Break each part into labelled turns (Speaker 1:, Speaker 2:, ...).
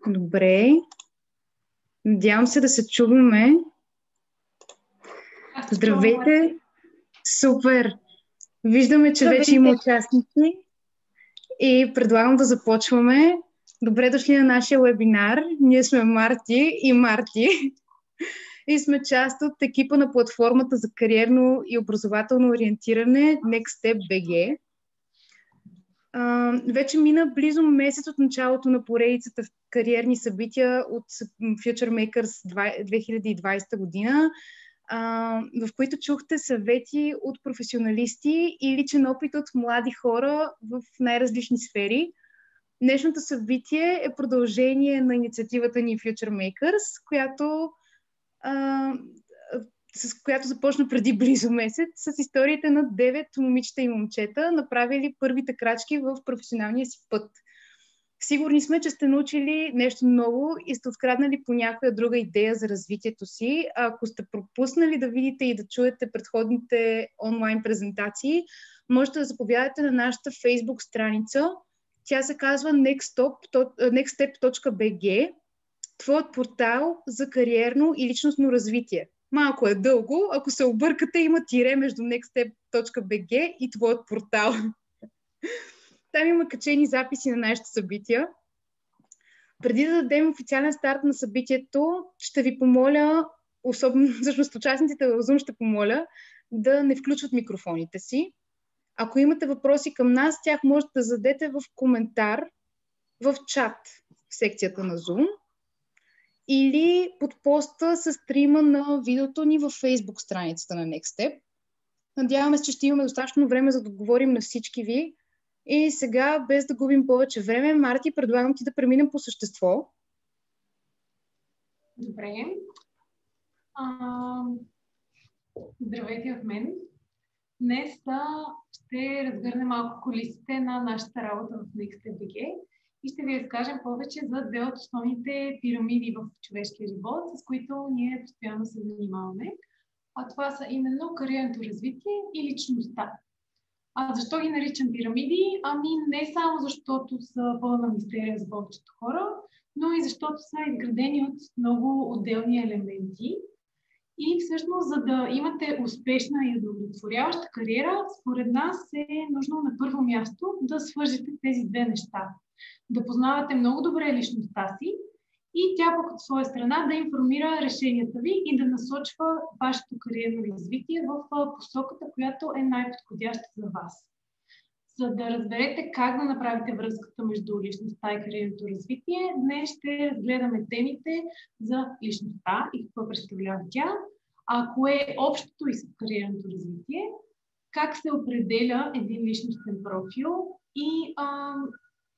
Speaker 1: Добре. Надявам се да се чуваме.
Speaker 2: Аз те чувам,
Speaker 1: Здравейте!
Speaker 2: Марти.
Speaker 1: Супер! Виждаме, че вече има участници и предлагам да започваме. Добре дошли на нашия вебинар. Ние сме Марти и Марти и сме част от екипа на платформата за кариерно и образователно ориентиране Next Step BG. Вече мина близо месец от началото на поредицата кариерни събития от Future Makers 2020 година, в които чухте съвети от професионалисти и личен опит от млади хора в най-различни сфери. Днешното събитие е продължение на инициативата ни Future Makers, с която започна преди близо месец, с историите на 9 момичета и момчета, направили първите крачки в професионалния си път. Сигурни сме, че сте научили нещо ново и сте откраднали по някоя друга идея за развитието си. Ако сте пропуснали да видите и да чуете предходните онлайн презентации, можете да заповядате на нашата Facebook страница. Тя се казва nextstep.bg, твоят портал за кариерно и личностно развитие. Малко е дълго, ако се объркате, има тире между nextstep.bg и твоят портал. Там има качени записи на нашите събития. Преди да дадем официален старт на събитието, ще ви помоля, особено всъщност участниците в Zoom ще помоля, да не включват микрофоните си. Ако имате въпроси към нас, тях можете да зададете в коментар, в чат в секцията на Zoom или под поста с стрима на видеото ни във Facebook страницата на Next Step. Надяваме се, че ще имаме достатъчно време, за да отговорим на всички ви. И сега, без да губим повече време, Марти, предлагам ти да преминем по същество.
Speaker 2: Добре. Здравейте от мен. Днес ще разгърнем малко колисите на нашата работа в NextStep.bg и ще ви разкажем повече за две от основните пирамиди в човешкия живот, с които ние постоянно се занимаваме. А това са именно кариерното развитие и личността. Защо ги наричам пирамиди? Не само защото са пълна мистерия за повечето хора, но и защото са изградени от много отделни елементи. И всъщност, за да имате успешна и удовлетворяваща кариера, според нас е нужно на първо място да свържете тези две неща. Да познавате много добре личността си и тя пък от своя страна да информира решенията ви и да насочва вашето кариерно развитие в посоката, която е най-подходяща за вас. За да разберете как да направите връзката между личността и кариерното развитие, днес ще разгледаме темите за личността и какво представлява тя, кое е общото и с кариерното развитие, как се определя един личностен профил и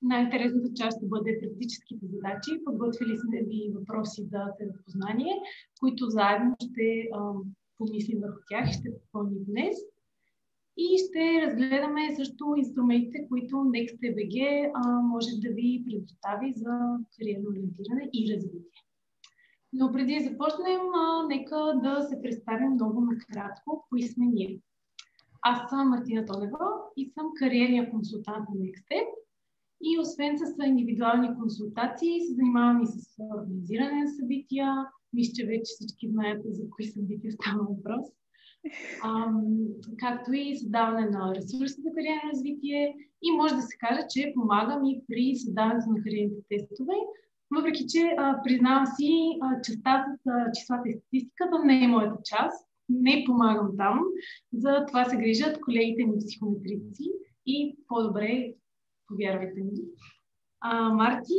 Speaker 2: най-интересната част ще бъде практическите задачи. Подготвили сме ви въпроси за самопознание, които заедно ще помислим върху тях и ще попълним днес. И ще разгледаме също инструментите, които NextStep.bg може да ви предостави за кариерно ориентиране и развитие. Но преди да започнем, нека да се представим много накратко, кои сме ние. Аз съм Мартина Тонева и съм кариерния консултант на NextStep. И освен с индивидуални консултации, се занимавам и с организиране на събития. Мисля, че вече всички знаете за кои събития става въпрос. Както и създаване на ресурси за кариерно развитие. И може да се каже, че помагам и при създаването на кариерните тестове. Въпреки че признавам си, частта с числата и статистиката не е моята част. Не помагам там. За това се грижат колегите ми психометрици и по-добре, повярвайте ми. Марти?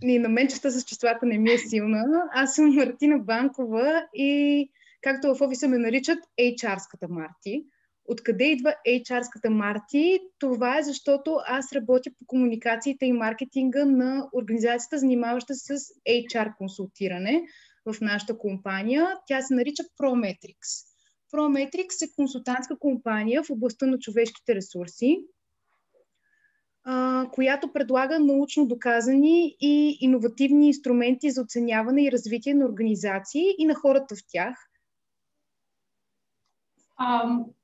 Speaker 1: И на мен частта с числата не ми е силна. Аз съм Мартина Банкова и както в офиса ме наричат HR-ската Марти. Откъде идва HR-ската Марти? Това е защото аз работя по комуникациите и маркетинга на организацията, занимаваща се с HR консултиране в нашата компания. Тя се нарича Prometrics. Prometrics е консултантска компания в областта на човешките ресурси, която предлага научно доказани и иновативни инструменти за оценяване и развитие на организации и на хората в тях.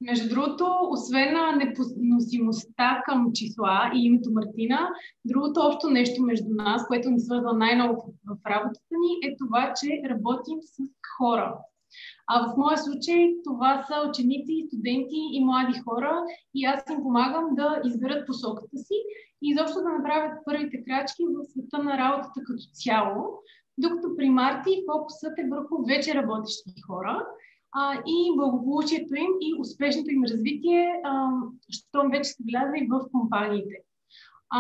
Speaker 2: Между другото, освен на непоносимостта към числа и името Мартина, другото общо нещо между нас, което ни свързва най-много в работата ни, е това, че работим с хора. В моя случай това са ученици, студенти и млади хора и аз им помагам да изберат посоката си и изобщо да направят първите крачки в света на работата като цяло, докато при Марти фокусът е върху вече работещи хора и благополучието им и успешното им развитие, щом вече са влязли в компаниите.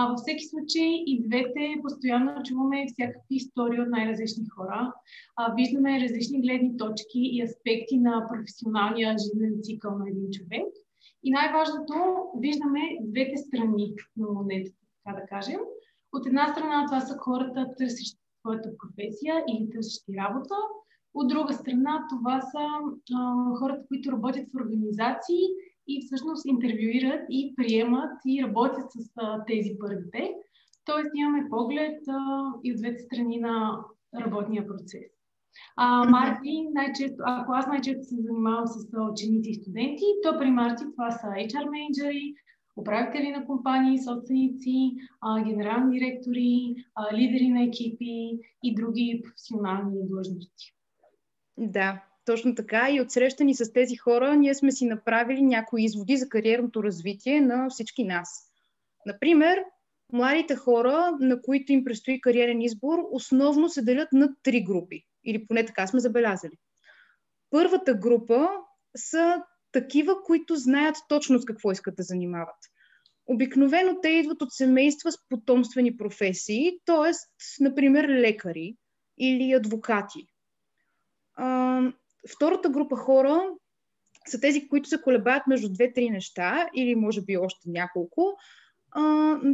Speaker 2: Във всеки случай и двете постоянно чуваме всякакви истории от най-различни хора. Виждаме различни гледни точки и аспекти на професионалния жизнен цикъл на един човек. И най-важното, виждаме двете страни на монетата, така да кажем. От една страна това са хората, търсещи своята професия или търсещи работа. От друга страна това са хората, които работят в организации и всъщност интервюират и приемат и работят с тези първите. Тоест имаме поглед и от двете страни на работния процес. Марти, ако аз най-често се занимавам с ученици и студенти, то при Марти това са HR менеджери, управители на компании, собственици, генерални директори, лидери на екипи и други професионални длъжности.
Speaker 1: Да, точно така. И от среща ни с тези хора ние сме си направили някои изводи за кариерното развитие на всички нас. Например, младите хора, на които им предстои кариерен избор, основно се делят на 3 групи. Или поне така сме забелязали. Първата група са такива, които знаят точно с какво искат да занимават. Обикновено те идват от семейства с потомствени професии, т.е. например лекари или адвокати. Втората група хора са тези, които се колебаят между 2-3 неща или може би още няколко.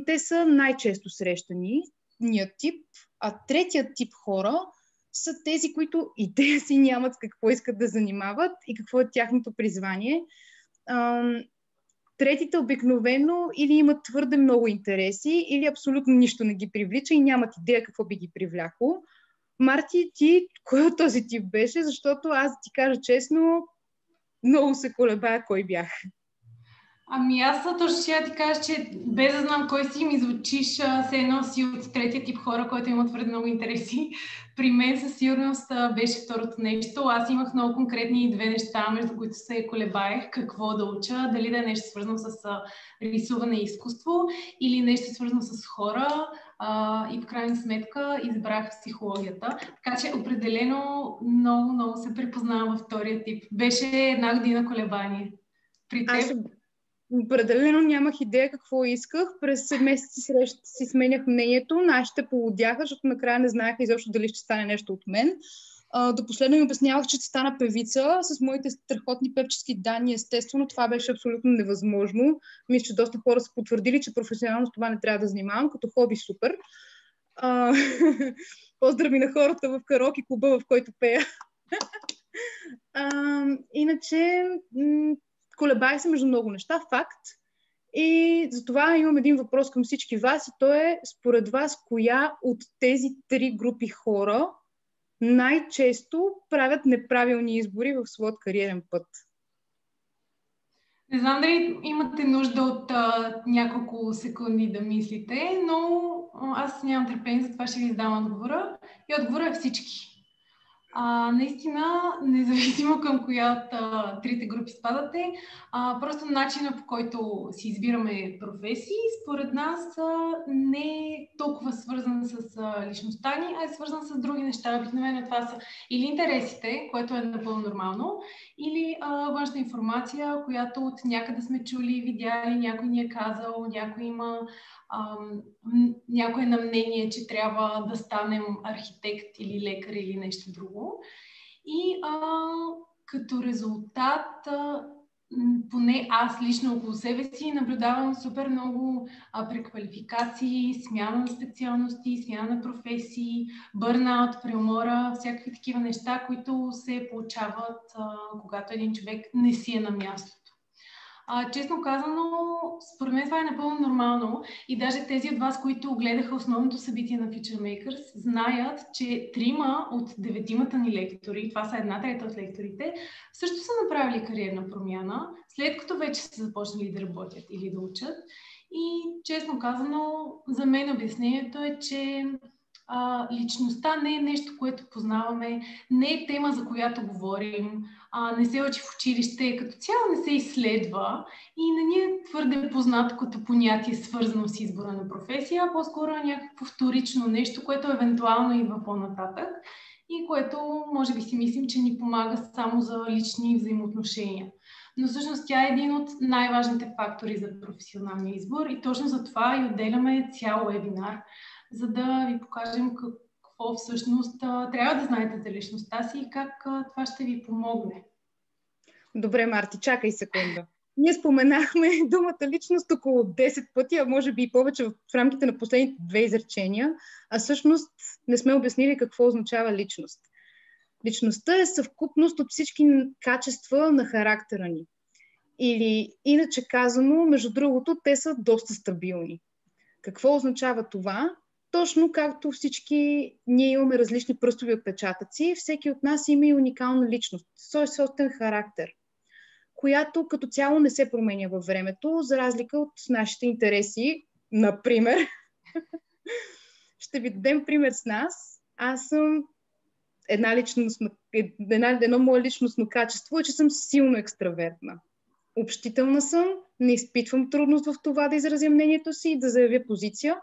Speaker 1: Те са най-често срещани, тип, а третият тип хора са тези, които идея си нямат с какво искат да занимават и какво е тяхното призвание. Третите обикновено или имат твърде много интереси, или абсолютно нищо не ги привлича и нямат идея какво би ги привлякло. Марти, ти кой от този тип беше? Защото аз, да ти кажа честно, много се колебая кой бях.
Speaker 2: Аз точно ще ти кажа, че без да знам кой си, ми звучиш все едно си от третия тип хора, който има твърде много интереси. При мен със сигурност беше второто нещо. Аз имах много конкретни 2 неща, между които се колебаех какво да уча. Дали да е нещо свързано с рисуване и изкуство или нещо свързано с хора. И в крайна сметка избрах психологията. Така че определено много се припознавам във втория тип. Беше 1 година колебание. При теб?
Speaker 1: Определено нямах идея какво исках. През месеци си сменях мнението. Нашите полудяха, защото накрая не знаеха изобщо дали ще стане нещо от мен. До последно ми обяснявах, че ще стана певица. С моите страхотни певчески данни, естествено, това беше абсолютно невъзможно. Мисля, че доста хора са потвърдили, че професионално с това не трябва да занимавам. Като хоби супер. Поздрави на хората в караоке клуба, в който пея. Иначе колебаех се между много неща, факт. И затова имам един въпрос към всички вас и то е, според вас, коя от тези 3 групи хора най-често правят неправилни избори в своят кариерен път?
Speaker 2: Не знам дали имате нужда от няколко секунди да мислите, но аз нямам търпение, затова ще ви издам отговора. И отговора е всички. Наистина, независимо към коя от 3 групи спадате, просто начинът, по който си избираме професии, според нас не е толкова свързан с личността ни, а е свързан с други неща. Обикновено това са или интересите, което е напълно нормално, или външна информация, която от някъде сме чули, видяли, някой ни е казал, някой е на мнение, че трябва да станем архитект или лекар или нещо друго. И като резултат, поне аз лично около себе си наблюдавам супер много преквалификации, смяна на специалности, смяна на професии, бърнаут, преумора, всякакви такива неща, които се получават, когато един човек не си е на мястото. Честно казано, според мен това е напълно нормално и даже тези от вас, които гледаха основното събитие на Future Makers, знаят, че 3 от 9 ни лектори, това са 1/3 от лекторите, също са направили кариерна промяна, след като вече са започнали да работят или да учат. И честно казано, за мен обяснението е, че личността не е нещо, което познаваме, не е тема, за която говорим, не се учи в училище, като цяло не се изследва и не ни е твърде познато като понятие, свързано с избора на професия, а по-скоро е някакво вторично нещо, което евентуално идва по-нататък и което може би си мислим, че ни помага само за лични взаимоотношения. Но всъщност тя е един от най-важните фактори за професионалния избор и точно за това и отделяме цял вебинар, за да ви покажем какво всъщност трябва да знаете за личността си и как това ще ви помогне.
Speaker 1: Добре, Марти, чакай секунда. Ние споменахме думата личност около 10 пъти, а може би и повече в рамките на последните 2 изречения, а всъщност не сме обяснили какво означава личност. Личността е съвкупност от всички качества на характера ни. Или иначе казано, между другото, те са доста стабилни. Какво означава това? Точно както всички ние имаме различни пръстови отпечатъци, всеки от нас има и уникална личност, свой собствен характер, която като цяло не се променя във времето, за разлика от нашите интереси. Например, ще ви дадем пример с нас. Аз съм едно мое личностно качество е, че съм силно екстравертна. Общителна съм, не изпитвам трудност в това да изразя мнението си и да заявя позиция.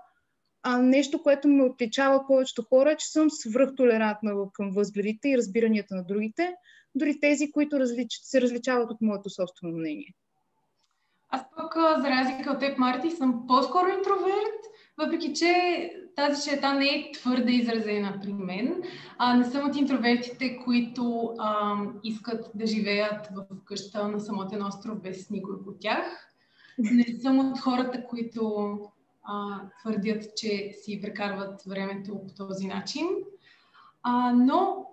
Speaker 1: А нещо, което ме отличава от повечето хора, е, че съм свръхтолерантна към възгледите и разбиранията на другите, дори тези, които се различават от моето собствено мнение.
Speaker 2: Аз пък, за разлика от теб, Марти, съм по-скоро интроверт, въпреки че тази черта не е твърде изразена при мен. Не съм от интровертите, които искат да живеят в къща на самотен остров без никой от тях. Не съм от хората, които твърдят, че си прекарват времето по този начин. Но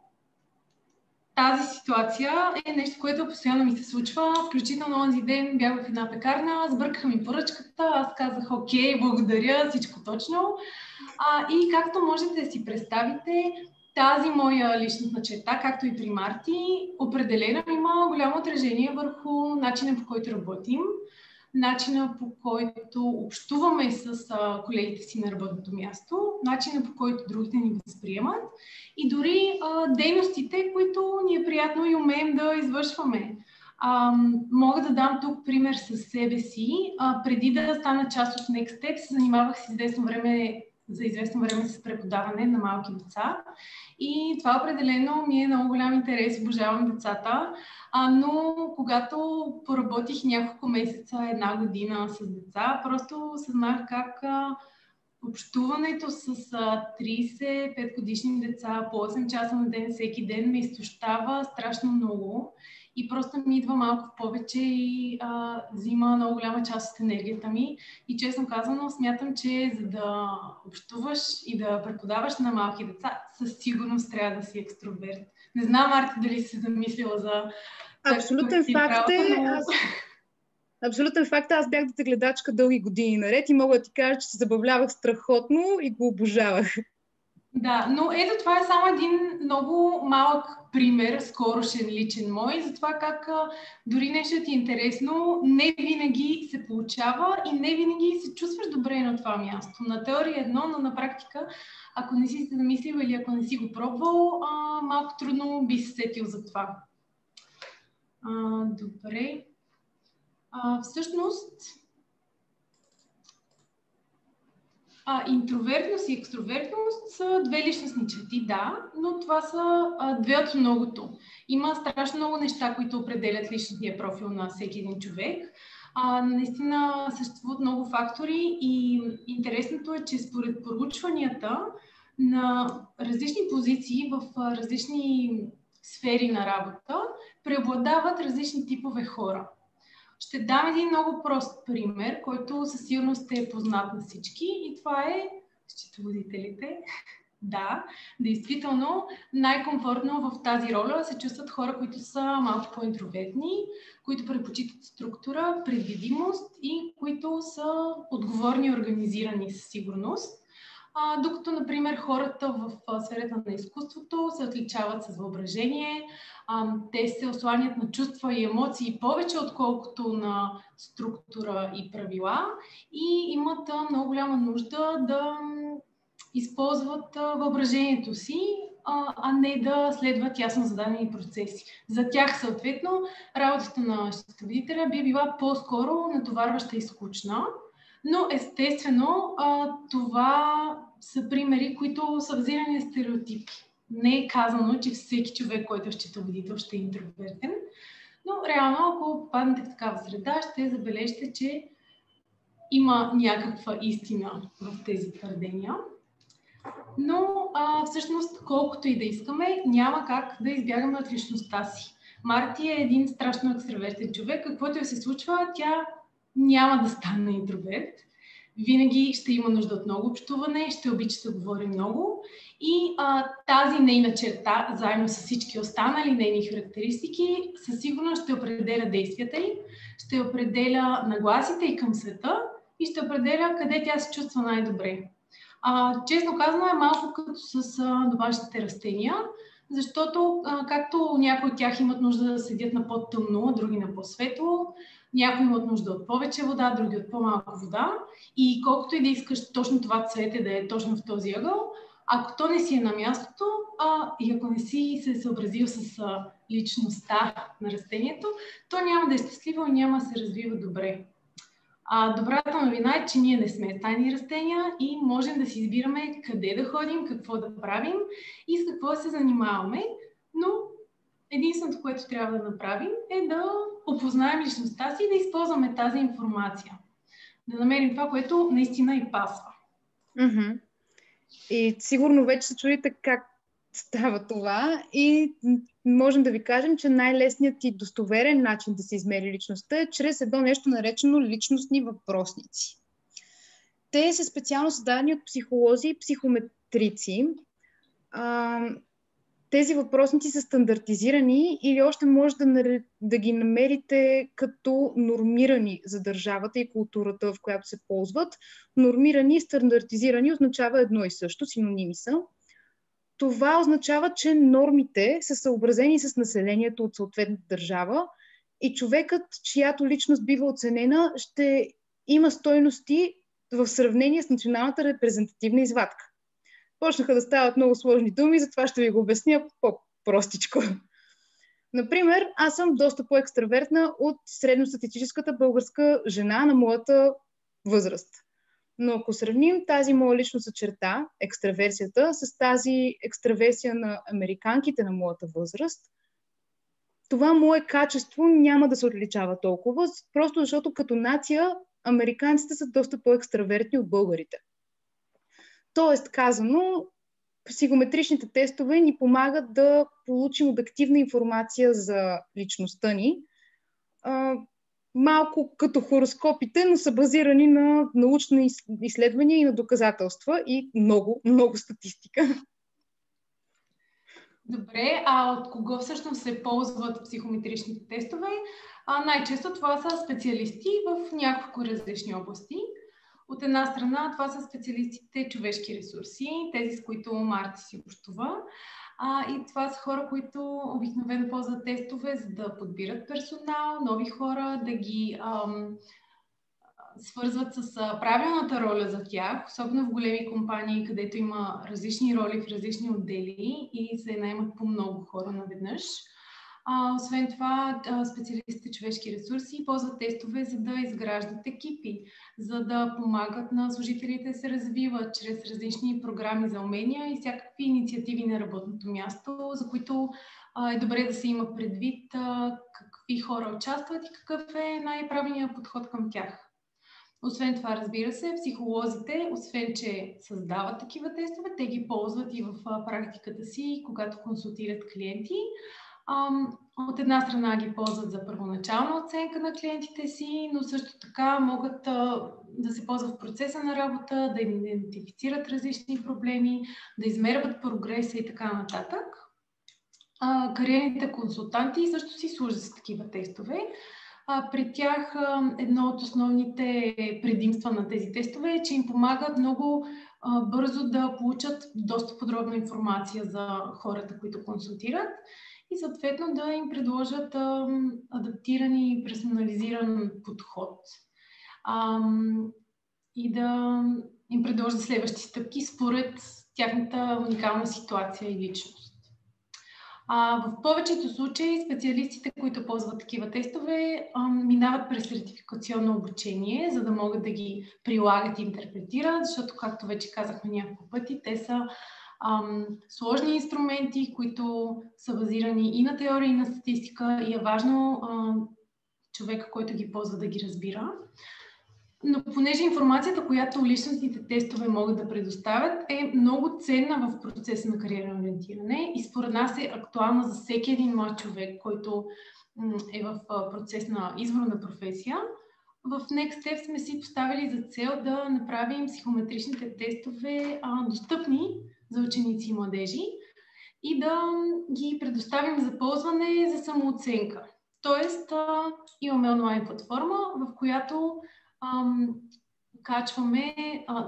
Speaker 2: тази ситуация е нещо, което постоянно ми се случва. Включително онзи ден бях в една пекарна, сбъркаха ми поръчката, аз казах окей, благодаря, всичко точно. И както можете да си представите, тази моя личностна черта, както и при Марти, определено има голямо отражение върху начина, по който работим, начина, по който общуваме с колегите си на работното място, начина, по който другите ни възприемат и дори дейностите, които ни е приятно и умеем да извършваме. Мога да дам тук пример със себе си. Преди да стана част от Next Step, се занимавах за известно време с преподаване на малки деца. И това определено ми е много голям интерес, обожавам децата. Но когато поработих няколко месеца, 1 година с деца, просто съзнах как общуването с 35 годишни деца по 8 часа на ден, всеки ден ме изтощава страшно много и просто ми идва малко повече и взима много голяма част от енергията ми. И честно казано, смятам, че за да общуваш и да преподаваш на малки деца, със сигурност трябва да си екстроверт. Не знам, Марти, дали си замислила за...
Speaker 1: Абсолютен факт е... Абсолютен факт, аз бях детегледачка дълги години наред и мога да ти кажа, че се забавлявах страхотно и го обожавах.
Speaker 2: Да, но ето това е само един много малък пример, скорошен личен мой, за това как дори нещо ти е интересно, не винаги се получава и не винаги се чувстваш добре на това място. На теория едно, но на практика, ако не си се замислил или ако не си го пробвал, малко трудно би се сетил за това. Добре. Всъщност, интровертност и екстровертност са 2 личностни черти, да, но това са 2 от многото. Има страшно много неща, които определят личностния профил на всеки един човек. Наистина съществуват много фактори и интересното е, че според проучванията на различни позиции в различни сфери на работа преобладават различни типове хора. Ще дам един много прост пример, който със сигурност е познат на всички и това е счетоводителите. Да, действително най-комфортно в тази роля се чувстват хора, които са малко по-интровертни, които предпочитат структура, предвидимост и които са отговорни и организирани със сигурност. Докато, например, хората в сферата на изкуството се отличават с въображение, те се осланят на чувства и емоции повече, отколкото на структура и правила и имат много голяма нужда да използват въображението си, а не да следват ясно зададени процеси. За тях, съответно, работата на счетоводителя би била по-скоро натоварваща и скучна, но естествено това са примери, които са базирани на стереотипи. Не е казано, че всеки човек, който е счетоводител, ще е интровертен, но реално, ако попаднете в такава среда, ще забележите, че има някаква истина в тези твърдения. Но всъщност, колкото и да искаме, няма как да избягаме от личността си. Марти е един страшно екстравертен човек. Каквото и се случва, тя няма да стане интроверт. Винаги ще има нужда от много общуване, ще обича да говори много и тази нейна черта, заедно с всички останали нейни характеристики, със сигурност ще определя действията й, ще определя нагласите и към света и ще определя къде тя се чувства най-добре. Честно казано е малко като с домашните растения, защото както някои от тях имат нужда да седят на по-тъмно, а други на по-светло, някои имат нужда от повече вода, други от по-малко вода и колкото и да искаш точно това цвете да е точно в този ъгъл, ако то не си е на мястото и ако не си се съобразил с личността на растението, то няма да е щастливо и няма да се развива добре. Добрата новина е, че ние не сме стайни растения и можем да си избираме къде да ходим, какво да правим и с какво да се занимаваме, но единственото, което трябва да направим е да опознаем личността си и да използваме тази информация. Да намерим това, което наистина и пасва.
Speaker 1: Mm-hmm. И сигурно вече се чудите как става това и можем да ви кажем, че най-лесният и достоверен начин да се измери личността е чрез едно нещо наречено личностни въпросници. Те са специално създадени от психолози и психометрици. Тези въпросници са стандартизирани или още може да ги намерите като нормирани за държавата и културата, в която се ползват. Нормирани и стандартизирани означава едно и също, синоними са. Това означава, че нормите са съобразени с населението от съответната държава и човекът, чиято личност бива оценена, ще има стойности в сравнение с националната репрезентативна извадка. Почнаха да стават много сложни думи, затова ще ви го обясня по-простичко. Например, аз съм доста по-екстравертна от средностатистическата българска жена на моята възраст. Но ако сравним тази моя личностна черта, екстраверсията, с тази екстраверсия на американките на моята възраст, това мое качество няма да се отличава толкова, просто защото като нация американците са доста по-екстравертни от българите. Тоест, казано, психометричните тестове ни помагат да получим обективна информация за личността ни, малко като хороскопите, но са базирани на научни изследвания и на доказателства и много, много статистика.
Speaker 2: Добре, от кого всъщност се ползват психометричните тестове? Най-често това са специалисти в няколко различни области. От една страна това са специалистите човешки ресурси, тези с които Марти си общува. И това са хора, които обикновено ползват тестове, за да подбират персонал, нови хора, да ги свързват с правилната роля за тях, особено в големи компании, където има различни роли в различни отдели и се наемат по много хора наведнъж. Освен това, специалистите човешки ресурси ползват тестове, за да изграждат екипи, за да помагат на служителите да се развиват чрез различни програми за умения и всякакви инициативи на работното място, за които е добре да се има предвид какви хора участват и какъв е най-правилният подход към тях. Освен това, разбира се, психолозите, освен че създават такива тестове, те ги ползват и в практиката си, когато консултират клиенти. От една страна ги ползват за първоначална оценка на клиентите си, но също така могат да се ползват в процеса на работа, да идентифицират различни проблеми, да измерват прогреса и така нататък. Кариерните консултанти също си служат с такива тестове. При тях едно от основните предимства на тези тестове е, че им помагат много бързо да получат доста подробна информация за хората, които консултират и съответно да им предложат адаптиран и персонализиран подход и да им предложат следващи стъпки според тяхната уникална ситуация и личност. В повечето случаи специалистите, които ползват такива тестове, минават през сертификационно обучение, за да могат да ги прилагат и интерпретират, защото, както вече казахме няколко пъти, те са сложни инструменти, които са базирани и на теория, и на статистика, и е важно човека, който ги ползва, да ги разбира. Но понеже информацията, която личностните тестове могат да предоставят, е много ценна в процеса на кариерно ориентиране и според нас е актуална за всеки един млад човек, който е в процес на избор на професия. В Next Step сме си поставили за цел да направим психометричните тестове достъпни за ученици и младежи и да ги предоставим за ползване за самооценка. Тоест, имаме онлайн платформа, в която качваме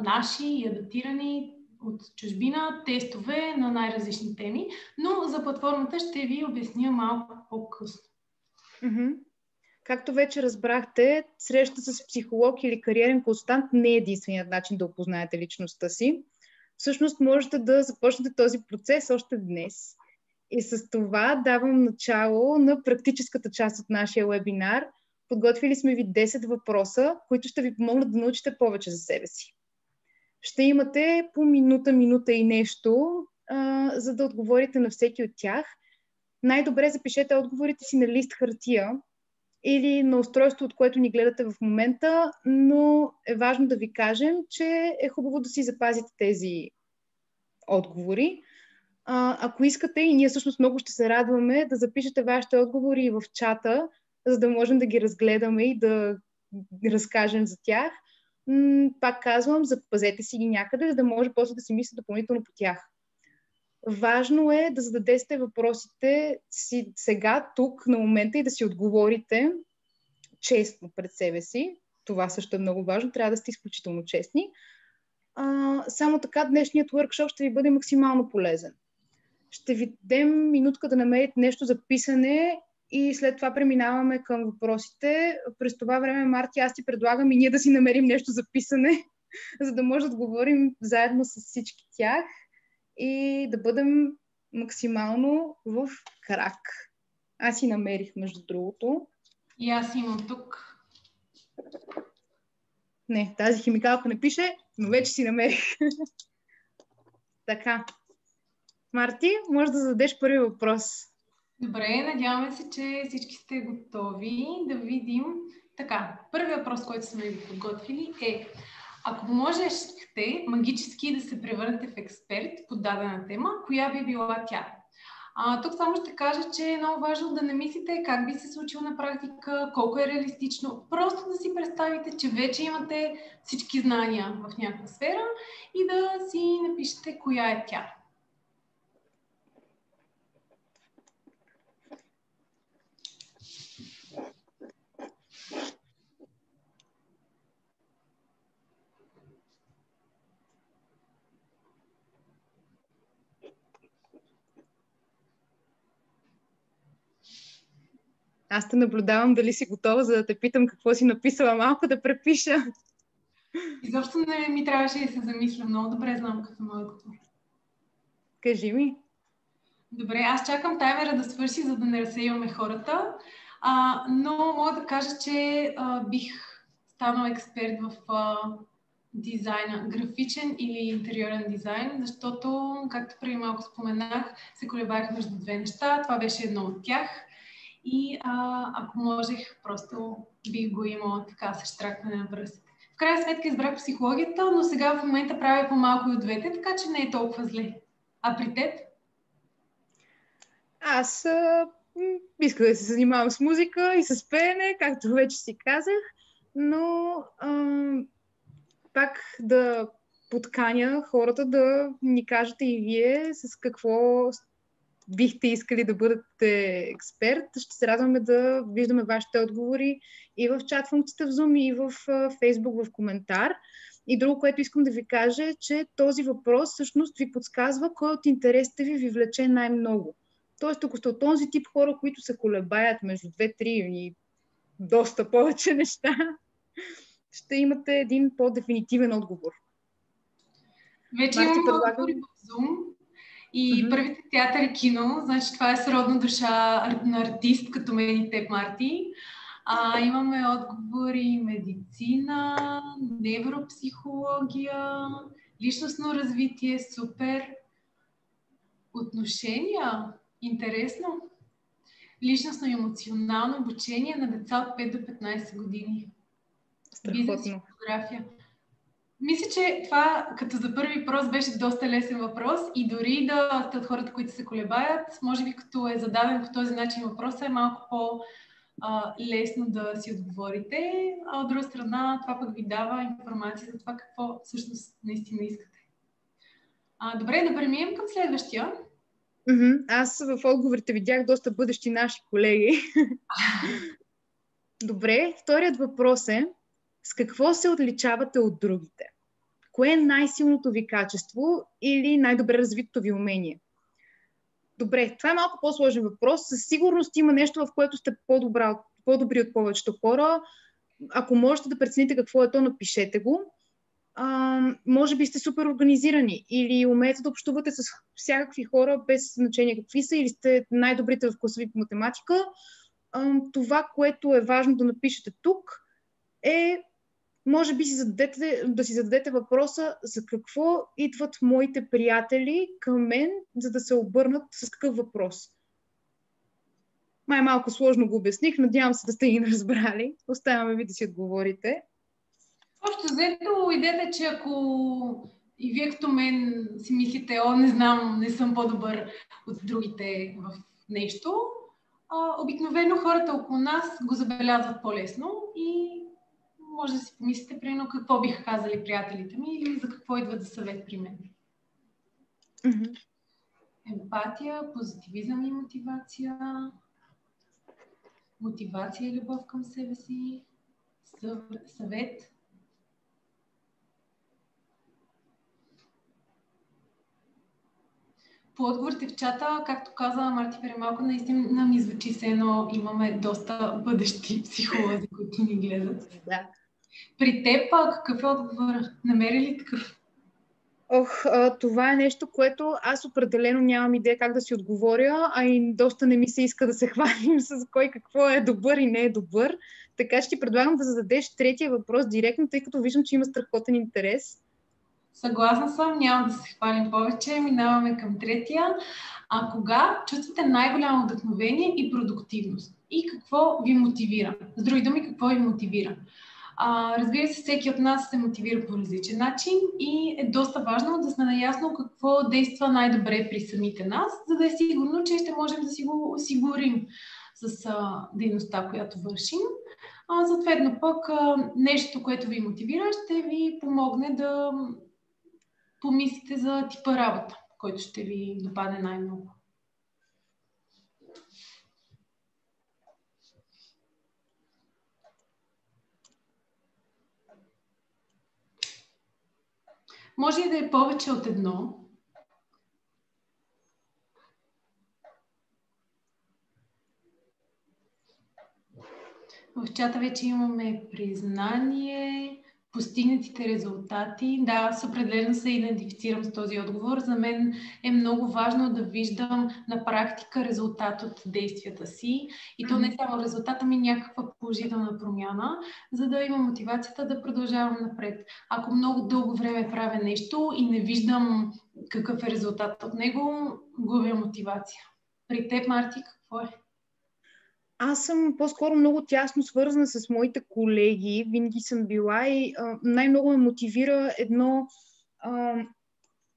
Speaker 2: наши и адаптирани от чужбина тестове на най-различни теми, но за платформата ще ви обясня малко по-късно.
Speaker 1: Както вече разбрахте, среща с психолог или кариерен консултант не е единственият начин да опознаете личността си. Всъщност можете да започнете този процес още днес. И с това давам начало на практическата част от нашия вебинар. Подготвили сме ви 10 въпроса, които ще ви помогнат да научите повече за себе си. Ще имате по минута и нещо, за да отговорите на всеки от тях. Най-добре запишете отговорите си на лист хартия или на устройство, от което ни гледате в момента, но е важно да ви кажем, че е хубаво да си запазите тези отговори. Ако искате, и ние всъщност много ще се радваме да запишете вашите отговори в чата, за да можем да ги разгледаме и да разкажем за тях. Пак казвам, запазете си ги някъде, за да може после да си мислите допълнително по тях. Важно е да зададете въпросите си сега, тук, на момента и да си отговорите честно пред себе си. Това също е много важно, трябва да сте изключително честни. Само така днешният workshop ще ви бъде максимално полезен. Ще ви дадем минутка да намерите нещо за писане и след това преминаваме към въпросите. През това време, Марти, аз ти предлагам и ние да си намерим нещо за писане, за да може да говорим заедно с всички тях и да бъдем максимално в крак. Аз си намерих, между другото.
Speaker 2: И аз имам тук.
Speaker 1: Не, тази химикалка не пише, но вече си намерих. Така. Марти, може да зададеш първи въпрос.
Speaker 2: Добре, надяваме се, че всички сте готови да видим. Така, първият въпрос, който сме ви подготвили е: ако можехте магически да се превърнете в експерт по дадена тема, коя би била тя? Тук само ще кажа, че е много важно да не мислите как би се случило на практика, колко е реалистично. Просто да си представите, че вече имате всички знания в някаква сфера и да си напишете коя е тя.
Speaker 1: Аз те наблюдавам дали си готова, за да те питам какво си написала, малко да препиша.
Speaker 2: Изобщо не ми трябваше да се замисля. Много добре знам като мой отговор.
Speaker 1: Кажи ми.
Speaker 2: Добре, аз чакам таймера да свърши, за да не разсейваме хората. Но мога да кажа, че бих станал експерт в дизайна, графичен или интериорен дизайн, защото, както преди малко споменах, се колебаех между две неща. Това беше едно от тях. И ако можех, просто бих го имала така с щракване на пръстите. В крайна сметка избрах психологията, но сега в момента правя по-малко и от двете, така че не е толкова зле. А при теб?
Speaker 1: Аз Исках да се занимавам с музика и с пеене, както вече си казах, но пак да подканя хората да ни кажете и вие с какво бихте искали да бъдете експерт. Ще се радваме да виждаме вашите отговори и в чат функцията в Zoom, и в Facebook в коментар. И друго, което искам да ви кажа е, че този въпрос всъщност ви подсказва кой от интересите ви влече най-много. Тоест, ако сте от този тип хора, които се колебаят между 2-3 и доста повече неща, ще имате един по-дефинитивен отговор.
Speaker 2: Вече имаме отговори в Zoom и първите театър и кино, значи това е сродна душа на артист, като мен и теб, Марти. Имаме отговори медицина, невропсихология, личностно развитие, супер, отношения, интересно, личностно и емоционално обучение на деца от 5 до 15 години. Бизнес и фотография. Мисля, че това като за първи въпрос беше доста лесен въпрос и дори да сте от хората, които се колебаят, може би като е зададен по този начин въпросът е малко по-лесно да си отговорите, а от друга страна това пък ви дава информация за това какво всъщност наистина искате. Добре, да преминем към следващия.
Speaker 1: Аз в отговорите видях доста бъдещи наши колеги. Добре, вторият въпрос е: с какво се отличавате от другите? Кое е най-силното ви качество или най-добре развитото ви умение? Добре, това е малко по-сложен въпрос. Със сигурност има нещо, в което сте по-добри от повечето хора. Ако можете да прецените какво е то, напишете го. Може би сте супер организирани или умеете да общувате с всякакви хора без значение какви са, или сте най-добрите в класа ви по математика. Това, което е важно да напишете тук, е може би да си зададете въпроса: за какво идват моите приятели към мен, за да се обърнат с какъв въпрос. Малко сложно го обясних, надявам се да сте ги разбрали. Оставяме ви да си отговорите.
Speaker 2: Общо взето, идеята е, че ако и вие като мен си мислите: не знам, не съм по-добър от другите в нещо, обикновено хората около нас го забелязват по-лесно и може да си помислите, примерно, какво биха казали приятелите ми или за какво идват за съвет при мен. Емпатия, позитивизъм и мотивация, мотивация и любов към себе си, съвет. По отговорите в чата, както каза Марти преди малко, наистина ми звучи се едно имаме доста бъдещи психолози, които ни гледат.
Speaker 1: Да.
Speaker 2: При теб какъв е отговор? Намери ли такъв?
Speaker 1: Това е нещо, което аз определено нямам идея как да си отговоря, а и доста не ми се иска да се хвалим с кой какво е добър и не е добър. Така че ти предлагам да зададеш третия въпрос директно, тъй като виждам, че има страхотен интерес.
Speaker 2: Съгласна съм, няма да се хвалим повече. Минаваме към третия. Кога чувствате най-голямо вдъхновение и продуктивност? И какво ви мотивира? С други думи, какво ви мотивира? Разбира се, всеки от нас се мотивира по различен начин и е доста важно да сме наясно какво действа най-добре при самите нас, за да е сигурно, че ще можем да си го осигурим с дейността, която вършим. Съответно пък нещо, което ви мотивира, ще ви помогне да помислите за типа работа, който ще ви допадне най-много. Може и да е повече от едно. В чата вече имаме признание, постигнатите резултати. Да, аз определено се идентифицирам с този отговор. За мен е много важно да виждам на практика резултат от действията си. И то не само резултата ми, някаква положителна промяна, за да имам мотивацията да продължавам напред. Ако много дълго време правя нещо и не виждам какъв е резултат от него, губя мотивация. При теб, Марти, какво е?
Speaker 1: Аз съм по-скоро много тясно свързана с моите колеги. Винаги съм била и най-много ме мотивира едно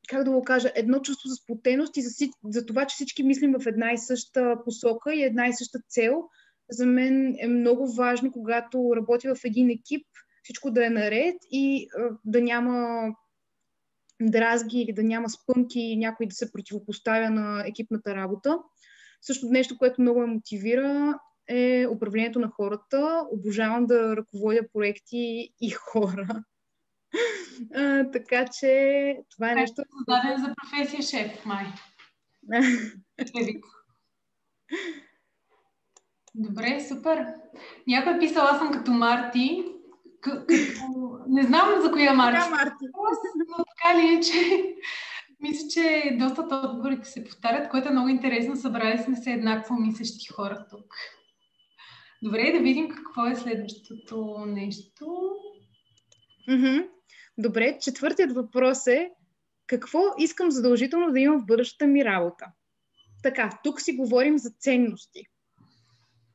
Speaker 1: как да го кажа, едно чувство за сплотеност и за това, че всички мислим в една и съща посока и една и съща цел. За мен е много важно, когато работя в един екип, всичко да е наред и да няма дразги или да няма спънки и някой да се противопоставя на екипната работа. Също нещо, което много ме мотивира, е управлението на хората. Обожавам да ръководя проекти и хора. Така че това е нещо...
Speaker 2: Създаден за професия шеф, май. Добре, супер. Някой е писал, аз съм като Марти. Не знам за коя Марти.
Speaker 1: Да, Марти.
Speaker 2: Но така ли е, че мисля, че доста от отговорите се повтарят, което е много интересно. Събрали сме се еднакво мислещи хора тук. Добре, да видим какво е следващото нещо.
Speaker 1: Добре, четвъртият въпрос е: какво искам задължително да имам в бъдещата ми работа? Така, тук си говорим за ценности.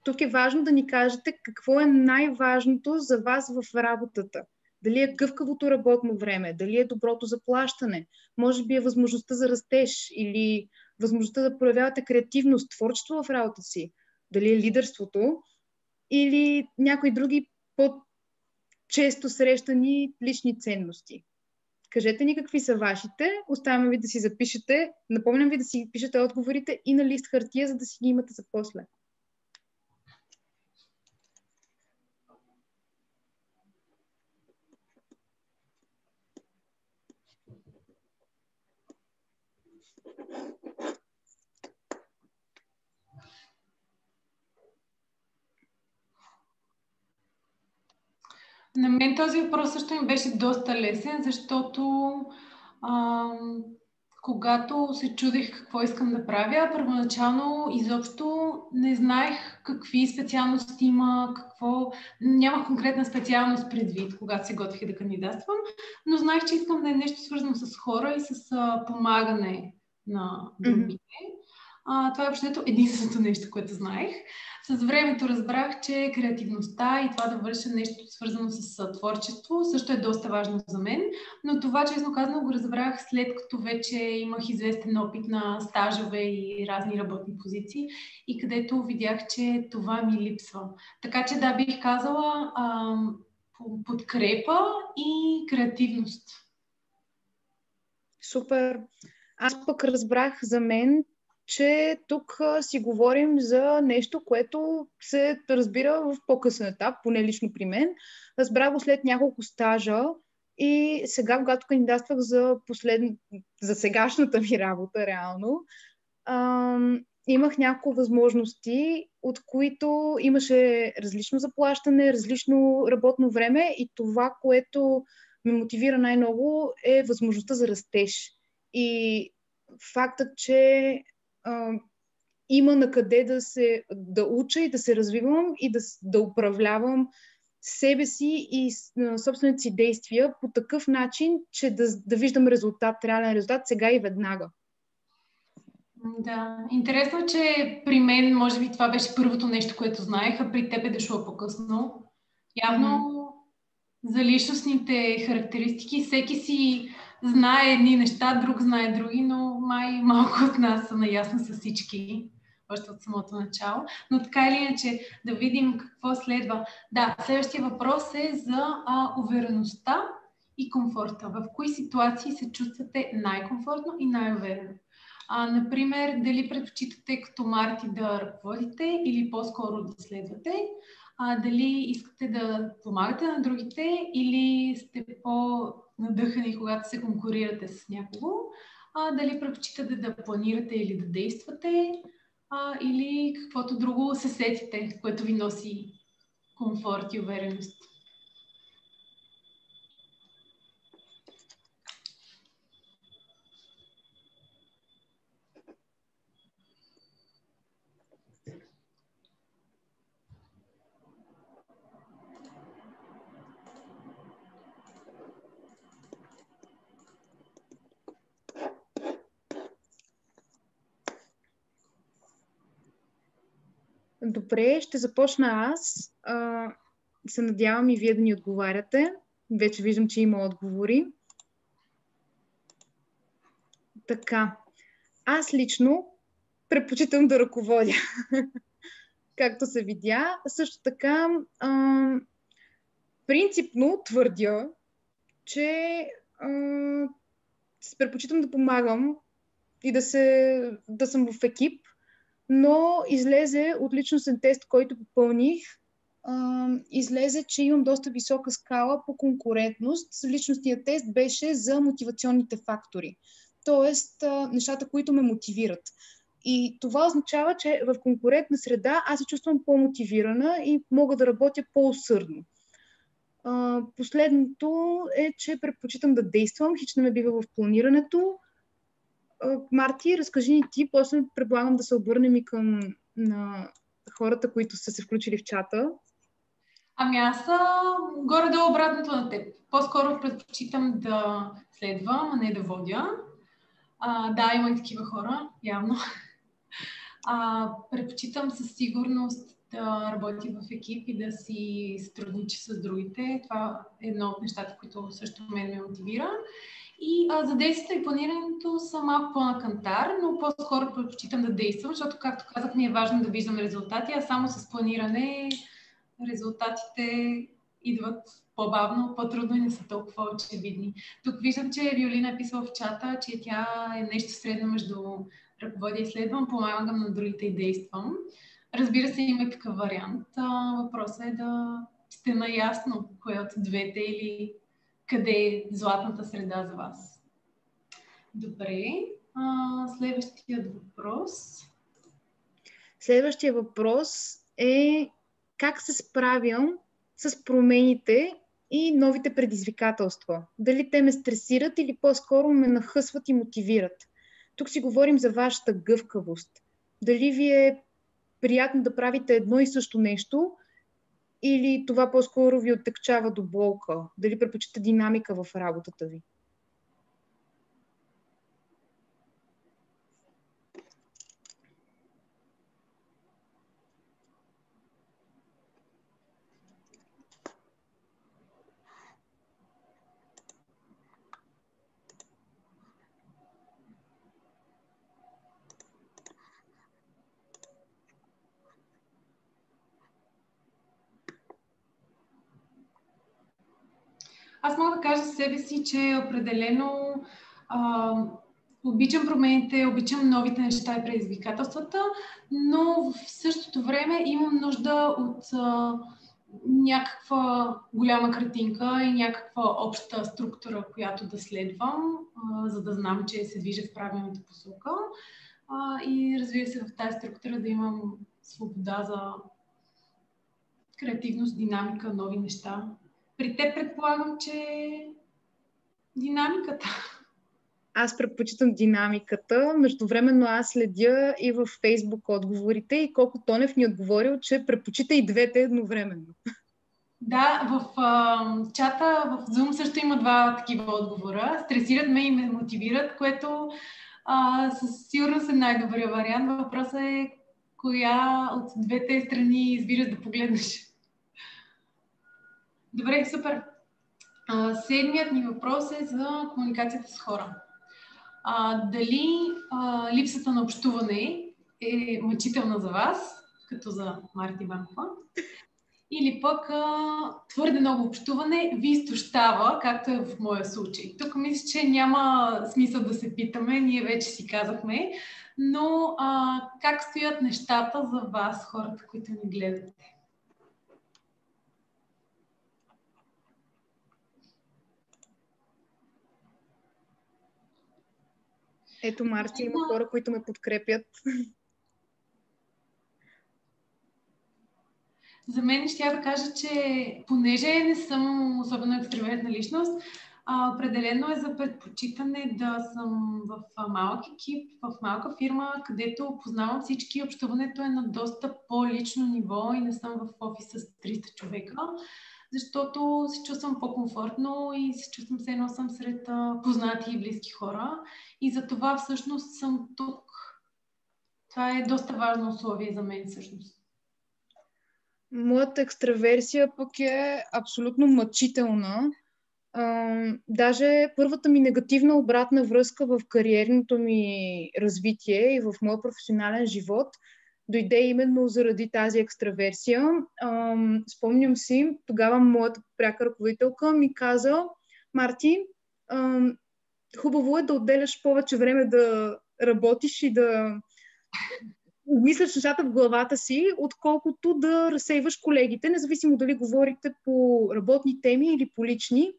Speaker 1: Тук е важно да ни кажете какво е най-важното за вас в работата. Дали е гъвкавото работно време, дали е доброто заплащане, може би е възможността за растеж или възможността да проявявате креативност, творчество в работата си, дали е лидерството или някои други по-често срещани лични ценности. Кажете ни какви са вашите, оставяме ви да си запишете, напомням ви да си пишете отговорите и на лист хартия, за да си ги имате за после.
Speaker 2: На мен този въпрос също ми беше доста лесен, защото когато се чудех какво искам да правя, първоначално изобщо не знаех какви специалности има, нямах конкретна специалност предвид, когато се готвих да кандидатствам, но знаех, че искам да е нещо свързано с хора и с помагане на другите. Това е общото единственото нещо, което знаех. С времето разбрах, че креативността и това да върша нещо свързано с творчество също е доста важно за мен, но това, честно казано, го разбрах след като вече имах известен опит на стажове и разни работни позиции и където видях, че това ми липсва. Така че да, бих казала подкрепа и креативност.
Speaker 1: Супер! Аз пък разбрах за мен, че тук си говорим за нещо, което се разбира в по-късен етап, поне лично при мен. Разбрах го след няколко стажа и сега, когато кандидатствах за сегашната ми работа, реално, имах няколко възможности, от които имаше различно заплащане, различно работно време и това, което ме мотивира най-много, е възможността за растеж. И фактът, че има на къде да уча и да се развивам и да управлявам себе си и собствените си действия по такъв начин, че да виждам реален резултат сега и веднага.
Speaker 2: Да, интересно, че при мен, може би това беше първото нещо, което знаех, а при теб е дошло по-късно. Явно за личностните характеристики всеки си знае едни неща, друг знае други, но май малко от нас са наясно с всички, още от самото начало. Но така или иначе, да видим какво следва. Да, следващия въпрос е за увереността и комфорта. В кои ситуации се чувствате най-комфортно и най-уверено? Например, дали предпочитате като Марти да ръководите или по-скоро да следвате? Дали искате да помагате на другите или сте по-надъхани, когато се конкурирате с някого? Дали предпочитате да планирате или да действате? Или каквото друго се сетите, което ви носи комфорт и увереност?
Speaker 1: Добре, ще започна аз. Се надявам и вие да ни отговаряте. Вече виждам, че има отговори. Така. Аз лично предпочитам да ръководя, както се видя. Също така, принципно твърдя, че предпочитам да помагам и да съм в екип, но излезе от личностен тест, който попълних, излезе, че имам доста висока скала по конкурентност. Личностният тест беше за мотивационните фактори, т.е. нещата, които ме мотивират. И това означава, че в конкурентна среда аз се чувствам по-мотивирана и мога да работя по-усърдно. Последното е, че предпочитам да действам, хич не ме бива в планирането. Марти, разкажи ни ти, после предлагам да се обърнем и към на хората, които са се включили в чата.
Speaker 2: Ами аз горе-долу обратното на теб. По-скоро предпочитам да следвам, а не да водя. Да, има и такива хора, явно. Предпочитам със сигурност да работя в екип и да си сътруднича с другите. Това е едно от нещата, които също мен ме мотивира. И за действието и планирането съм малко по-на кантар, но по-скоро предпочитам да действам, защото, както казах, ми е важно да виждам резултати, а само с планиране резултатите идват по-бавно, по-трудно и не са толкова очевидни. Тук виждам, че Виолина е писала в чата, че тя е нещо средно между ръководя и следвам, помагам на другите и действам. Разбира се, има и такъв вариант. Въпросът е да сте наясно кое от двете или къде е златната среда за вас. Добре. Следващият въпрос.
Speaker 1: Следващия въпрос е как се справям с промените и новите предизвикателства. Дали те ме стресират или по-скоро ме нахъсват и мотивират. Тук си говорим за вашата гъвкавост. Дали ви е приятно да правите едно и също нещо или това по-скоро ви оттекчава до болка? Дали предпочитате динамика в работата ви?
Speaker 2: Аз мога да кажа за себе си, че определено обичам промените, обичам новите неща и предизвикателствата, но в същото време имам нужда от някаква голяма картинка и някаква обща структура, която да следвам, за да знам, че се движа в правилната посока. И разбира се, в тази структура да имам свобода за креативност, динамика, нови неща. При теб предполагам, че динамиката.
Speaker 1: Аз предпочитам динамиката. Междувременно аз следя и в Фейсбук отговорите и Колко Тонев ни отговорил, че предпочита и двете едновременно.
Speaker 2: Да, в чата, в Zoom също има два такива отговора. Стресират ме и ме мотивират, което със сигурност е най-добрият вариант. Въпросът е коя от двете страни избираш да погледнеш. Добре, супер. Седмият ни въпрос е за комуникацията с хора. Дали липсата на общуване е мъчителна за вас, като за Марти Банкова, или пък твърде много общуване ви изтощава, както е в моя случай. Тук мисля, че няма смисъл да се питаме, ние вече си казахме, но как стоят нещата за вас, хората, които ни гледате?
Speaker 1: Ето, Марти, има хора, които ме подкрепят.
Speaker 2: За мен ще да кажа, че понеже не съм особено екстравертна личност, определено е за предпочитане да съм в малък екип, в малка фирма, където познавам всички. Общуването е на доста по-лично ниво и не съм в офис с 300 човека, защото се чувствам по-комфортно и се чувствам все едно съм сред познати и близки хора. И за това всъщност съм тук. Това е доста важно условие за мен всъщност.
Speaker 1: Моята екстраверсия пък е абсолютно мъчителна. Даже първата ми негативна обратна връзка в кариерното ми развитие и в моя професионален живот дойде именно заради тази екстраверсия. Спомням си, тогава моята пряка ръководителка ми каза: Марти, хубаво е да отделяш повече време да работиш и да мисляш нещата в главата си, отколкото да разсейваш колегите, независимо дали говорите по работни теми или по лични.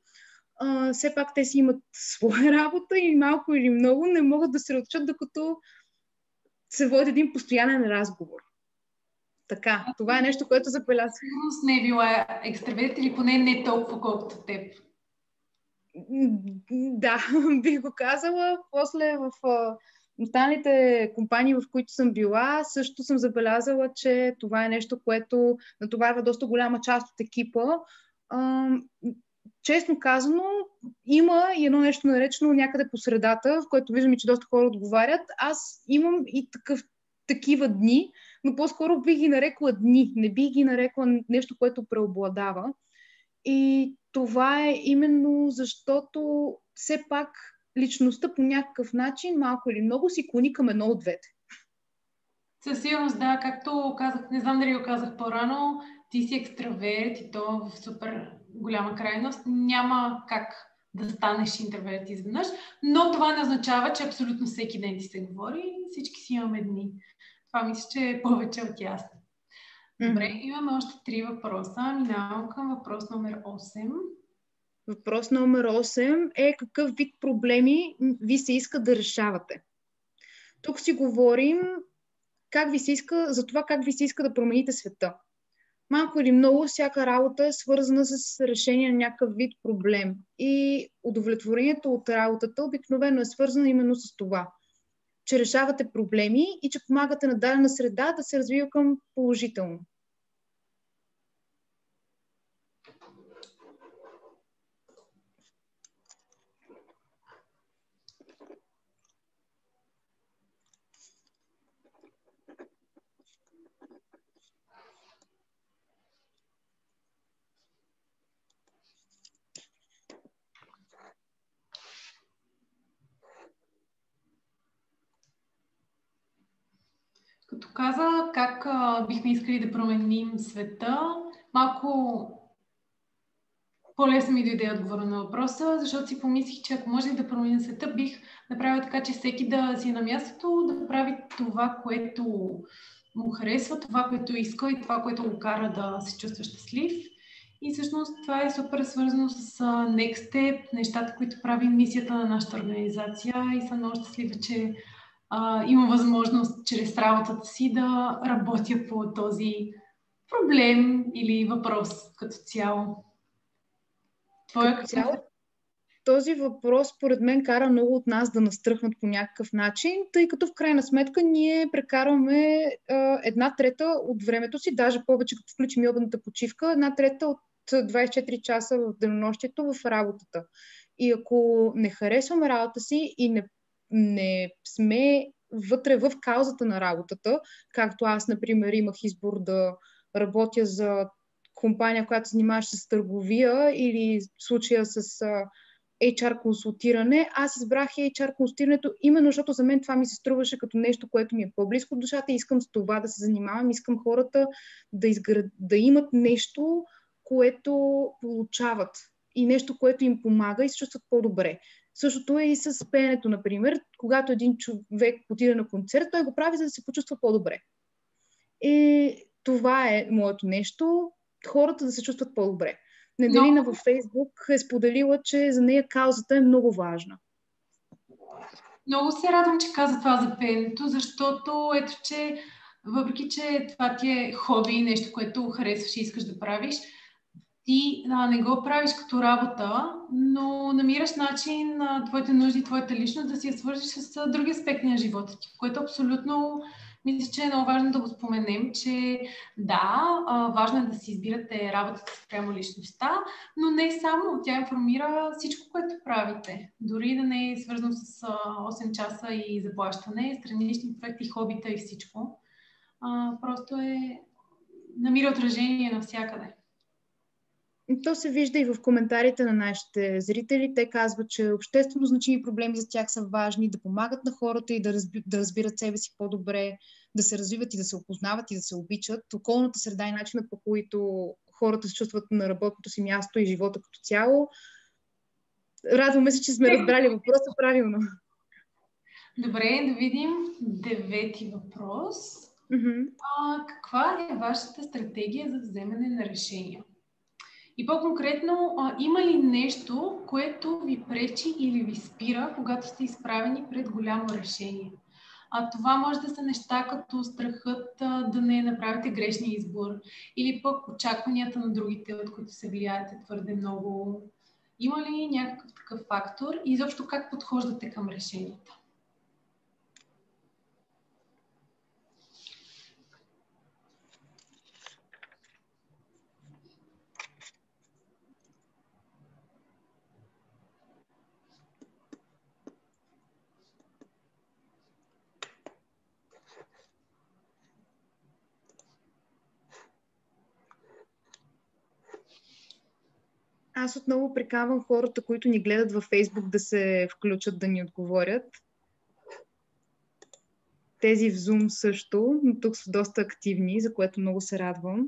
Speaker 1: Все пак те си имат своя работа и малко или много не могат да се разучат, докато се води един постоянен разговор. Така, това е нещо, което забелязвам.
Speaker 2: Сигурност не е била екстраверт или поне не толкова колкото теб.
Speaker 1: Да, бих го казала. После в останалите компании, в които съм била, също съм забелязала, че това е нещо, което натоварва доста голяма част от екипа. Честно казано, има и едно нещо наречено някъде по средата, в което виждам, че доста хора отговарят. Аз имам и такива дни, но по-скоро бих ги нарекла дни. Не бих ги нарекла нещо, което преобладава. И това е именно защото все пак личността по някакъв начин, малко или много, си клони към едно от двете.
Speaker 2: Със сигурност, да, както казах, не знам дали го казах по-рано, ти си екстраверт и то в супер голяма крайност. Няма как да станеш интроверт изведнъж, но това не означава, че абсолютно всеки ден ти се говори. Всички си имаме дни. Това мисля, че е повече от ясно. Добре, имаме още 3 въпроса. Минавам към въпрос номер 8.
Speaker 1: Въпрос номер 8 е: какъв вид проблеми ви се иска да решавате? Тук си говорим за това как ви се иска да промените света. Малко или много, всяка работа е свързана с решение на някакъв вид проблем. И удовлетворението от работата обикновено е свързано именно с това, че решавате проблеми и че помагате на дадена среда да се развива към положително.
Speaker 2: Като каза как бихме искали да променим света, малко по-лесно ми дойде отговора на въпроса, защото си помислих, че ако можех да променя света, бих направила така, че всеки да си е на мястото, да прави това, което му харесва, това, което иска и това, което го кара да се чувства щастлив. И всъщност това е супер свързано с Next Step, нещата, които правим, мисията на нашата организация, и съм много щастлива, че имам възможност чрез работата си да работя по този проблем или въпрос като цяло.
Speaker 1: Като цяло, този въпрос, според мен, кара много от нас да настръхнат по някакъв начин, тъй като в крайна сметка ние прекарваме 1/3 от времето си, даже повече, като включим и обедната почивка, 1/3 от 24 часа в денонощието в работата. И ако не харесваме работа си и не сме вътре в каузата на работата, както аз, например, имах избор да работя за компания, която се занимаваше с търговия, или в случая с HR консултиране, аз избрах HR консултирането именно защото за мен това ми се струваше като нещо, което ми е по-близко до душата и искам с това да се занимавам, искам хората да имат нещо, което получават и нещо, което им помага и се чувстват по-добре. Същото е и с пеенето, например. Когато един човек отиде на концерт, той го прави, за да се почувства по-добре. И това е моето нещо. Хората да се чувстват по-добре. Неделина във Фейсбук е споделила, че за нея каузата е много важна.
Speaker 2: Много се радвам, че каза това за пеенето, защото ето, че въпреки, че това ти е хоби, нещо, което харесваш и искаш да правиш, ти не го правиш като работа, но намираш начин на твоите нужди, твоята личност да си я свържиш с други аспекти на живота ти, което абсолютно мисля, че е много важно да го споменем, че да, важно е да си избирате работата спрямо личността, но не само. Тя информира всичко, което правите. Дори да не е свързано с 8 часа и заплащане, странични проекти, хобита и всичко. Просто намира отражение навсякъде.
Speaker 1: То се вижда и в коментарите на нашите зрители. Те казват, че обществено значими проблеми за тях са важни, да помагат на хората и да разбират себе си по-добре, да се развиват и да се опознават и да се обичат. Околната среда и начинът, по който хората се чувстват на работното си място и живота като цяло. Радваме се, че сме разбрали въпроса правилно.
Speaker 2: Добре, да видим 9-ти въпрос. Каква е вашата стратегия за вземане на решения? И по-конкретно, има ли нещо, което ви пречи или ви спира, когато сте изправени пред голямо решение? Това може да са неща като страхът да не направите грешния избор или пък очакванията на другите, от които се влияете твърде много. Има ли някакъв такъв фактор и изобщо как подхождате към решенията?
Speaker 1: Аз отново приканвам хората, които ни гледат във Фейсбук, да се включат, да ни отговорят. Тези в Zoom също, но тук са доста активни, за което много се радвам.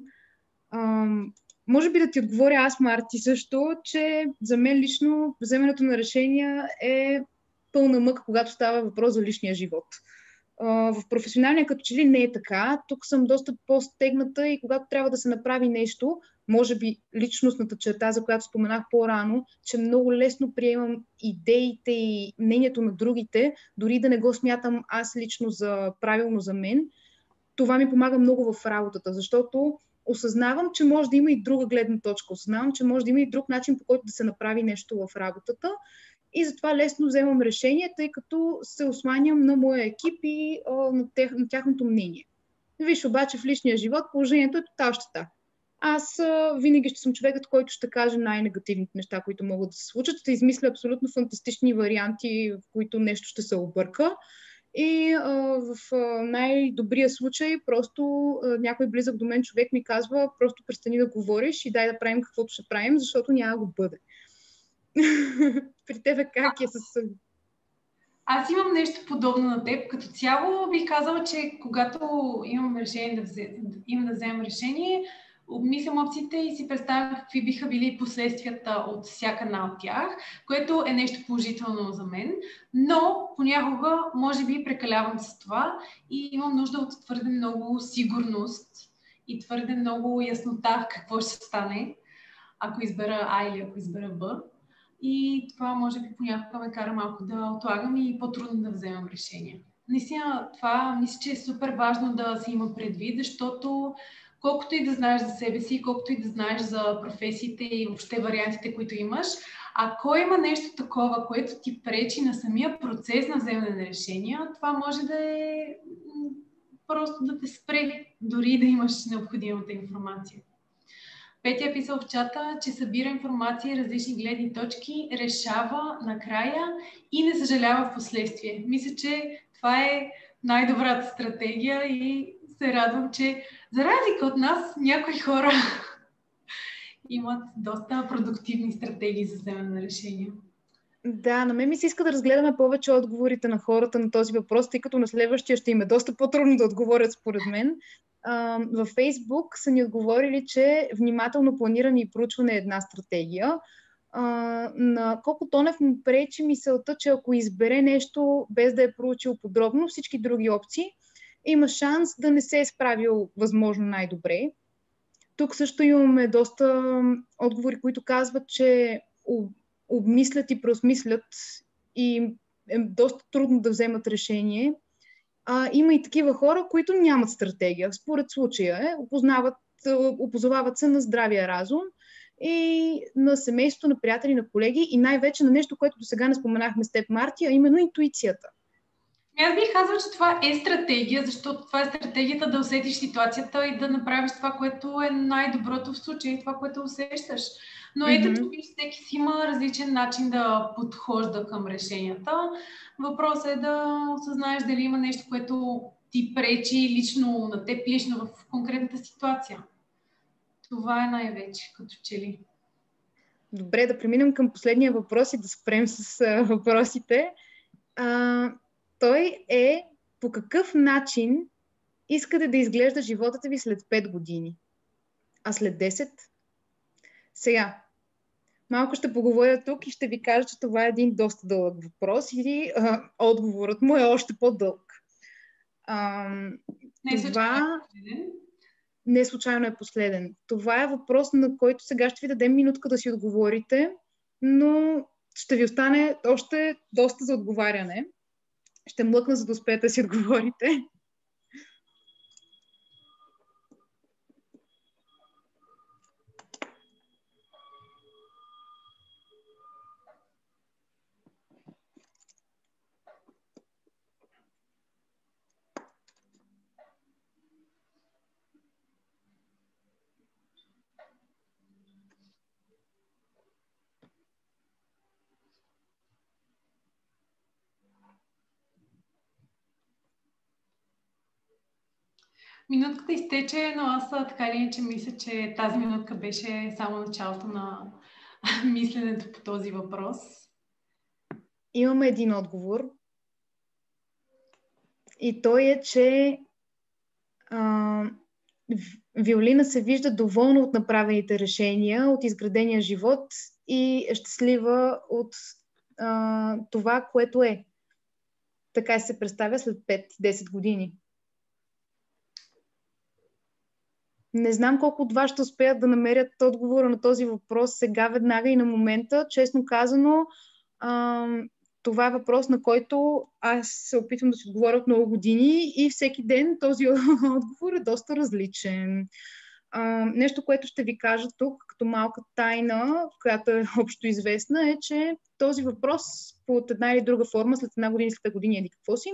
Speaker 1: Може би да ти отговоря аз, Марти, също, че за мен лично вземането на решения е пълна мъка, когато става въпрос за личния живот. В професионалния като че ли не е така. Тук съм доста по-стегната и когато трябва да се направи нещо, може би личностната черта, за която споменах по-рано, че много лесно приемам идеите и мнението на другите, дори да не го смятам аз лично за правилно за мен. Това ми помага много в работата, защото осъзнавам, че може да има и друга гледна точка. Осъзнавам, че може да има и друг начин, по който да се направи нещо в работата. И затова лесно вземам решение, тъй като се осланям на моя екип и на тяхното мнение. Виж, обаче в личния живот положението е тотал щета. Аз винаги ще съм човекът, който ще каже най-негативните неща, които могат да се случат. Ще измисля абсолютно фантастични варианти, в които нещо ще се обърка. И в най-добрия случай просто някой близък до мен човек ми казва: просто престани да говориш и дай да правим каквото ще правим, защото няма го бъде. При тебе как е с...
Speaker 2: Аз имам нещо подобно на теб. Като цяло бих казала, че когато имам решение да вземем решение, обмислям опциите и си представям какви биха били последствията от всяка една от тях, което е нещо положително за мен, но понякога може би прекалявам с това и имам нужда от твърде много сигурност и твърде много яснота какво ще стане, ако избера А или ако избера Б. И това може би понякога ме кара малко да отлагам и по-трудно да вземам решение. Наистина, това мисля, че е супер важно да се има предвид, защото колкото и да знаеш за себе си, колкото и да знаеш за професиите и въобще вариантите, които имаш, ако има нещо такова, което ти пречи на самия процес на вземане на решения, това може да е просто да те спре, дори да имаш необходимата информация. Петя е писал в чата, че събира информация и различни гледни точки, решава накрая и не съжалява в последствие. Мисля, че това е най-добрата стратегия и се радвам, че за разлика от нас, някои хора имат доста продуктивни стратегии за вземане на решения.
Speaker 1: Да, на мен ми се иска да разгледаме повече отговорите на хората на този въпрос, тъй като на следващия ще им е доста по-трудно да отговорят според мен. Във Фейсбук са ни отговорили, че внимателно планиране и проучване е една стратегия. На Коко Тонев му пречи мисълта, че ако избере нещо без да е проучил подробно всички други опции, има шанс да не се е справил възможно най-добре. Тук също имаме доста отговори, които казват, че обмислят и преосмислят и е доста трудно да вземат решение. Има и такива хора, които нямат стратегия. Според случая опозовават се на здравия разум и на семейството, на приятели, на колеги и най-вече на нещо, което до сега не споменахме с теб, Марти, а именно интуицията.
Speaker 2: Аз бих казала, че това е стратегия, защото това е стратегията да усетиш ситуацията и да направиш това, което е най-доброто в случая, това, което усещаш. Но ето, че всеки си има различен начин да подхожда към решенията. Въпросът е да осъзнаеш дали има нещо, което ти пречи лично на теб, лично в конкретната ситуация. Това е най-вече, като че ли.
Speaker 1: Добре, да преминем към последния въпрос и да спрем с въпросите. Той е: по какъв начин искате да изглежда животът ви след 5 години? А след 10? Сега, малко ще поговоря тук и ще ви кажа, че това е един доста дълъг въпрос и отговорът му е още по-дълъг. Това не случайно е последен. Това е въпрос, на който сега ще ви дадем минутка да си отговорите, но ще ви остане още доста за отговаряне. Ще млъкна, за да успеете да си отговорите.
Speaker 2: Минутката изтече, но аз така или иначе мисля, че тази минутка беше само началото на мисленето по този въпрос.
Speaker 1: Имаме един отговор. И той е, че Виолина се вижда доволна от направените решения, от изградения живот и е щастлива от това, което е. Така се представя след 5-10 години. Не знам колко от вас ще успеят да намерят отговора на този въпрос сега, веднага и на момента. Честно казано, това е въпрос, на който аз се опитвам да си отговоря от много години и всеки ден този отговор е доста различен. Нещо, което ще ви кажа тук, като малка тайна, която е общо известна, е, че този въпрос под една или друга форма, след една година, след година или какво си,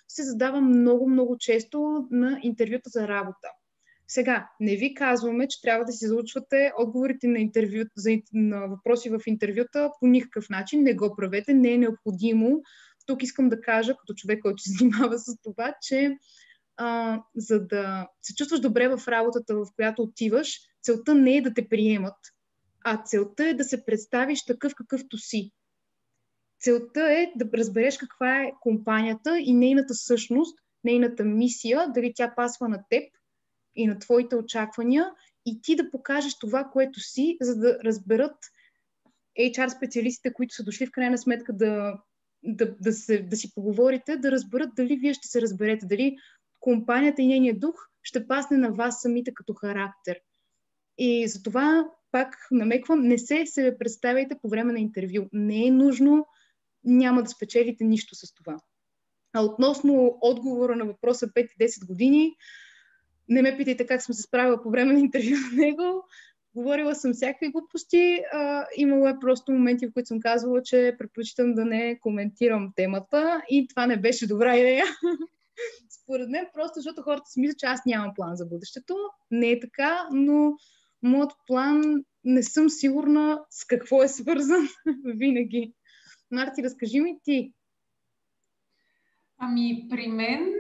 Speaker 1: се задава много, много често на интервюта за работа. Сега, не ви казваме, че трябва да си заучвате отговорите на въпроси в интервюта по никакъв начин. Не го правете, не е необходимо. Тук искам да кажа, като човек, който се занимава с това, че за да се чувстваш добре в работата, в която отиваш, целта не е да те приемат, а целта е да се представиш такъв, какъвто си. Целта е да разбереш каква е компанията и нейната същност, нейната мисия, дали тя пасва на теб и на твоите очаквания, и ти да покажеш това, което си, за да разберат HR специалистите, които са дошли в крайна сметка да си поговорите, да разберат дали вие ще се разберете, дали компанията и нейният дух ще пасне на вас самите като характер. И затова пак намеквам, не се представяйте по време на интервю. Не е нужно, няма да спечелите нищо с това. А относно отговора на въпроса 5-10 години, не ме питайте как съм се справила по време на интервю на него. Говорила съм всякакви глупости. Имало е просто моменти, в които съм казвала, че предпочитам да не коментирам темата и това не беше добра идея. Според мен, просто защото хората си мислят, че аз нямам план за бъдещето. Не е така, но моят план не съм сигурна с какво е свързан винаги. Марти, разкажи ми ти.
Speaker 2: Ами, при мен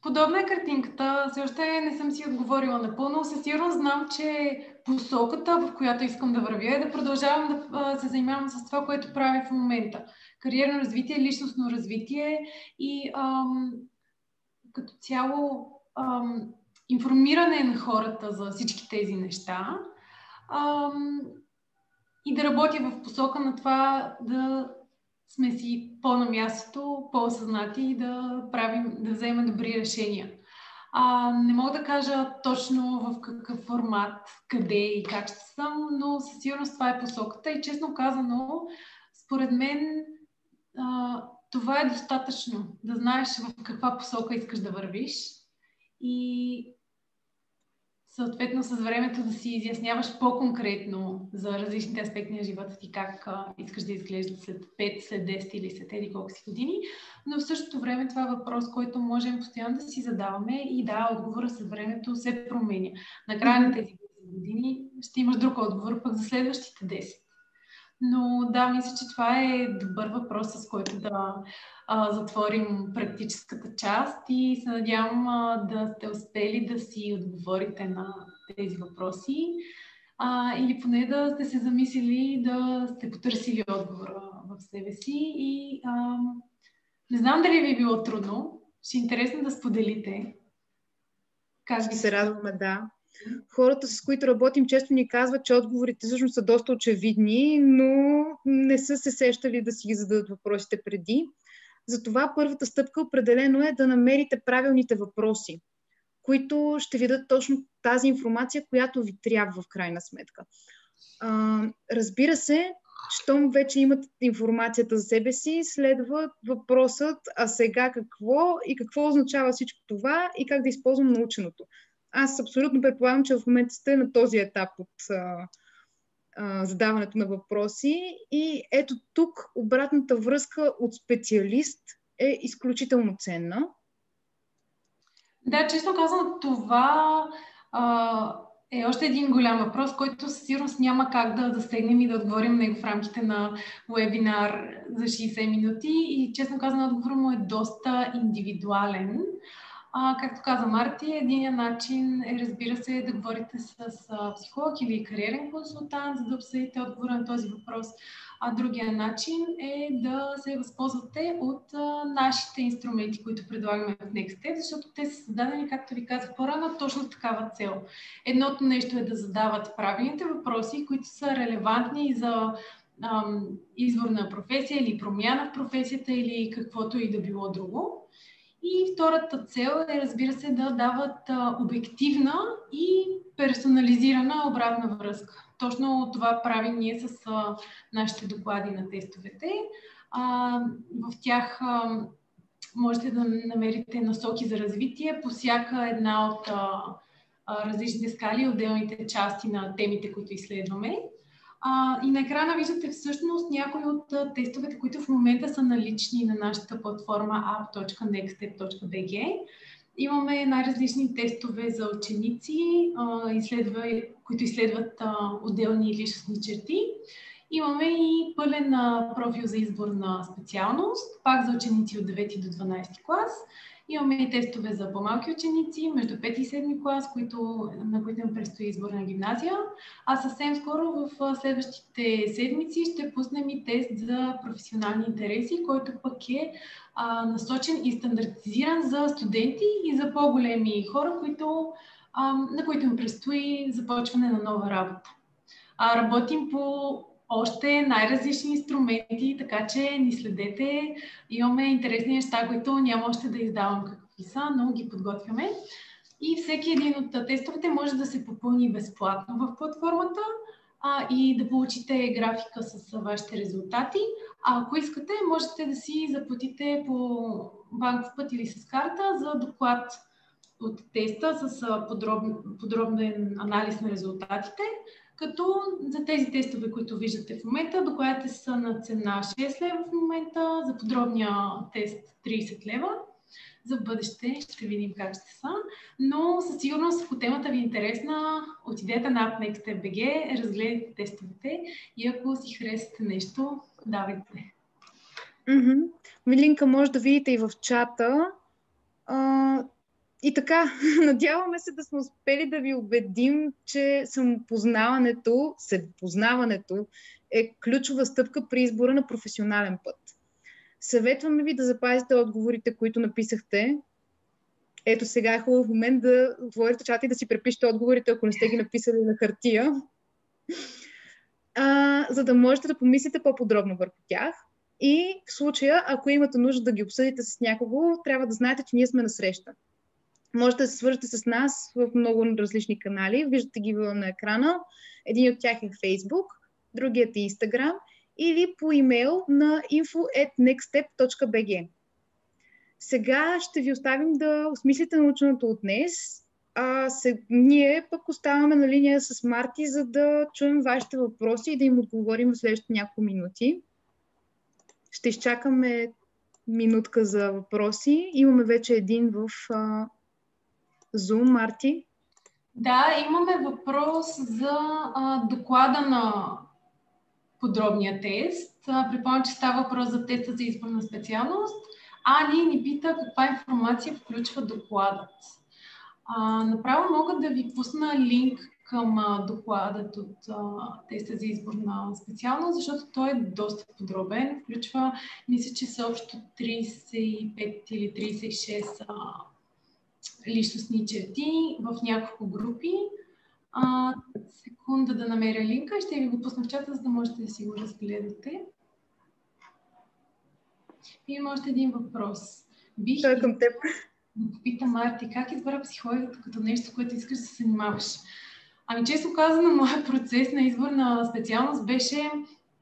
Speaker 2: подобна е картинката. Все още не съм си отговорила напълно. Със сигурност знам, че посоката, в която искам да вървя, е да продължавам да се занимавам с това, което правя в момента. Кариерно развитие, личностно развитие и като цяло информиране на хората за всички тези неща и да работя в посока на това да сме си по-на мястото, по-осъзнати и да вземем добри решения. Не мога да кажа точно в какъв формат, къде и как ще съм, но със сигурност това е посоката и честно казано, според мен това е достатъчно, да знаеш в каква посока искаш да вървиш и съответно с времето да си изясняваш по-конкретно за различните аспекти на живота ти, как искаш да изглежда след 5, след 10 или след еди колко си години, но в същото време това е въпрос, който можем постоянно да си задаваме и да, отговора с времето се променя. Накрая на тези 10 години ще имаш друг отговор пък за следващите 10. Но да, мисля, че това е добър въпрос, с който да затворим практическата част и се надявам да сте успели да си отговорите на тези въпроси. или поне да сте се замислили, да сте потърсили отговора в себе си. И не знам дали ви е било трудно. Ще е интересно да споделите.
Speaker 1: Ще се радваме, да. Хората, с които работим, често ни казват, че отговорите всъщност са доста очевидни, но не са се сещали да си ги зададат въпросите преди. Затова първата стъпка определено е да намерите правилните въпроси, които ще ви дадат точно тази информация, която ви трябва в крайна сметка. Разбира се, щом вече имат информацията за себе си, следва въпросът, а сега какво и какво означава всичко това и как да използвам наученото. Аз абсолютно предполагам, че в момента сте на този етап от задаването на въпроси и ето тук обратната връзка от специалист е изключително ценна.
Speaker 2: Да, честно казвам, това е още един голям въпрос, който със сигурност няма как да засегнем и да отговорим на него в рамките на вебинар за 60 минути. И честно казвам, отговорът му е доста индивидуален. Както каза Марти, единият начин е, разбира се, да говорите с психолог или кариерен консултант, за да обсъдите отговора на този въпрос. А другия начин е да се възползвате от нашите инструменти, които предлагаме в NextStep, защото те са създадени, както ви казах по-рано, точно с такава цел. Едното нещо е да задават правилните въпроси, които са релевантни за избор на професия или промяна в професията или каквото и да било друго. И втората цел е, разбира се, да дават обективна и персонализирана обратна връзка. Точно това правим ние с нашите доклади на тестовете. В тях можете да намерите насоки за развитие по всяка една от различните скали, отделните части на темите, които изследваме. И на екрана виждате всъщност някои от тестовете, които в момента са налични на нашата платформа app.nextstep.bg. Имаме най-различни тестове за ученици, които изследват отделни личностни черти. Имаме и пълен профил за избор на специалност, пак за ученици от 9 до 12 клас. Имаме и тестове за по-малки ученици, между 5 и 7 клас, на които им предстои избор на гимназия. А съвсем скоро в следващите седмици ще пуснем и тест за професионални интереси, който пък е насочен и стандартизиран за студенти и за по-големи хора, на които им предстои започване на нова работа. Работим по още най-различни инструменти, така че ни следете. Имаме интересни неща, които няма още да издавам какви са, но ги подготвяме. И всеки един от тестовете може да се попълни безплатно в платформата и да получите графика с вашите резултати. А ако искате, можете да си заплатите по банков път или с карта за доклад от теста с подробен анализ на резултатите. Като за тези тестове, които виждате в момента, докладите са на цена 6 лева в момента, за подробния тест 30 лева. За бъдеще ще видим как ще са. Но със сигурност, ако темата ви е интересна, отидете на AppNextStep.bg, разгледайте тестовете и ако си харесате нещо, давайте.
Speaker 1: Линка може да видите и в чата. И така, надяваме се да сме успели да ви убедим, че себепознаването е ключова стъпка при избора на професионален път. Съветваме ви да запазите отговорите, които написахте. Ето сега е хубав момент да отворите чата и да си препишете отговорите, ако не сте ги написали на хартия, за да можете да помислите по-подробно върху тях. И в случая, ако имате нужда да ги обсъдите с някого, трябва да знаете, че ние сме на среща. Можете да се свържете с нас в много различни канали. Виждате ги на екрана. Един от тях е Facebook, другият е Instagram или по имейл на info@nextstep.bg. Сега ще ви оставим да осмислите наученото от днес. Ние пък оставаме на линия с Марти, за да чуем вашите въпроси и да им отговорим в следващите няколко минути. Ще изчакаме минутка за въпроси. Имаме вече един в Zoom, Марти.
Speaker 2: Да, имаме въпрос за доклада на подробния тест. Припомням, че става въпрос за теста за избор на специалност. Ани ни пита каква информация включва докладът. Направо мога да ви пусна линк към докладът от теста за избор на специалност, защото той е доста подробен. Включва, мисля, че са общо 35 или 36 личностни черти в няколко групи. Секунда да намеря линка и ще ви го пусна в чата, за да можете да си го разгледате. Има още един въпрос.
Speaker 1: Той е към теб.
Speaker 2: Да попита Марти, как избра психологията като нещо, което искаш да се занимаваш? Ами често казано, моят процес на избор на специалност беше...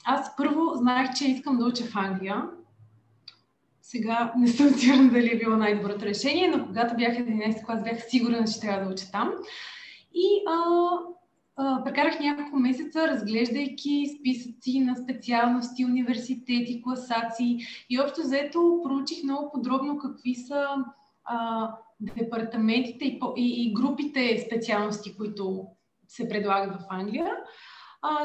Speaker 2: Аз първо знаех, че искам да уча в Англия. Сега не съм сигурна дали е било най-доброто решение, но когато бях 11 клас, бях сигурна, че трябва да уча там. И прекарах няколко месеца, разглеждайки списъци на специалности, университети, класации и общо взето проучих много подробно какви са департаментите и групите специалности, които се предлагат в Англия.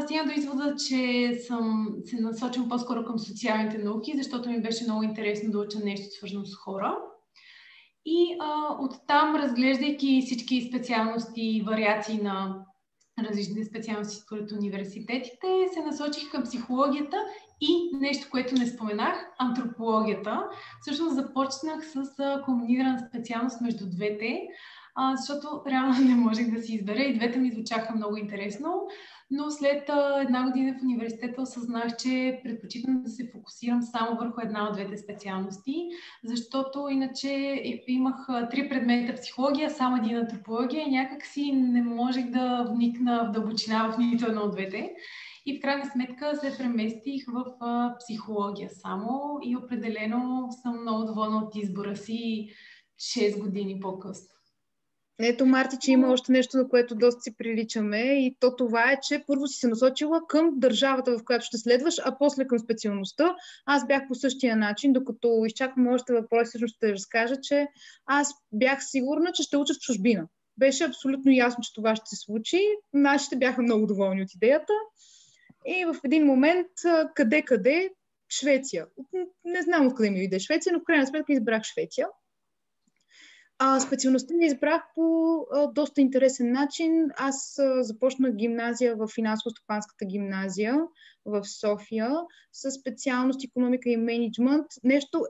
Speaker 2: Стигна до извода, че съм се насочила по-скоро към социалните науки, защото ми беше много интересно да уча нещо свързано с хора. И оттам, разглеждайки всички специалности и вариации на различните специалности според университетите, се насочих към психологията и нещо, което не споменах, антропологията. Всъщност започнах с комбинирана специалност между двете, защото реално не можех да си избера и двете ми звучаха много интересно, но след една година в университета осъзнах, че предпочитам да се фокусирам само върху една от двете специалности, защото иначе имах 3 предмета психология, само един антропология и някак си не можех да вникна в дълбочина в нито едно от двете. И в крайна сметка се преместих в психология само и определено съм много доволна от избора си 6 години по-късно.
Speaker 1: Ето, Марти, че има още нещо, на което доста си приличаме и то това е, че първо си се насочила към държавата, в която ще следваш, а после към специалността. Аз бях по същия начин, докато изчаквам още въпроси, всъщност ще разкажа, че аз бях сигурна, че ще уча в чужбина. Беше абсолютно ясно, че това ще се случи. Нашите бяха много доволни от идеята. И в един момент, къде? Швеция. Не знам откъде ми иде Швеция, но в крайна сметка избрах Швеция. Специалността ми избрах по доста интересен начин. Аз започнах гимназия в финансово-стопанската гимназия в София с специалност икономика и мениджмънт.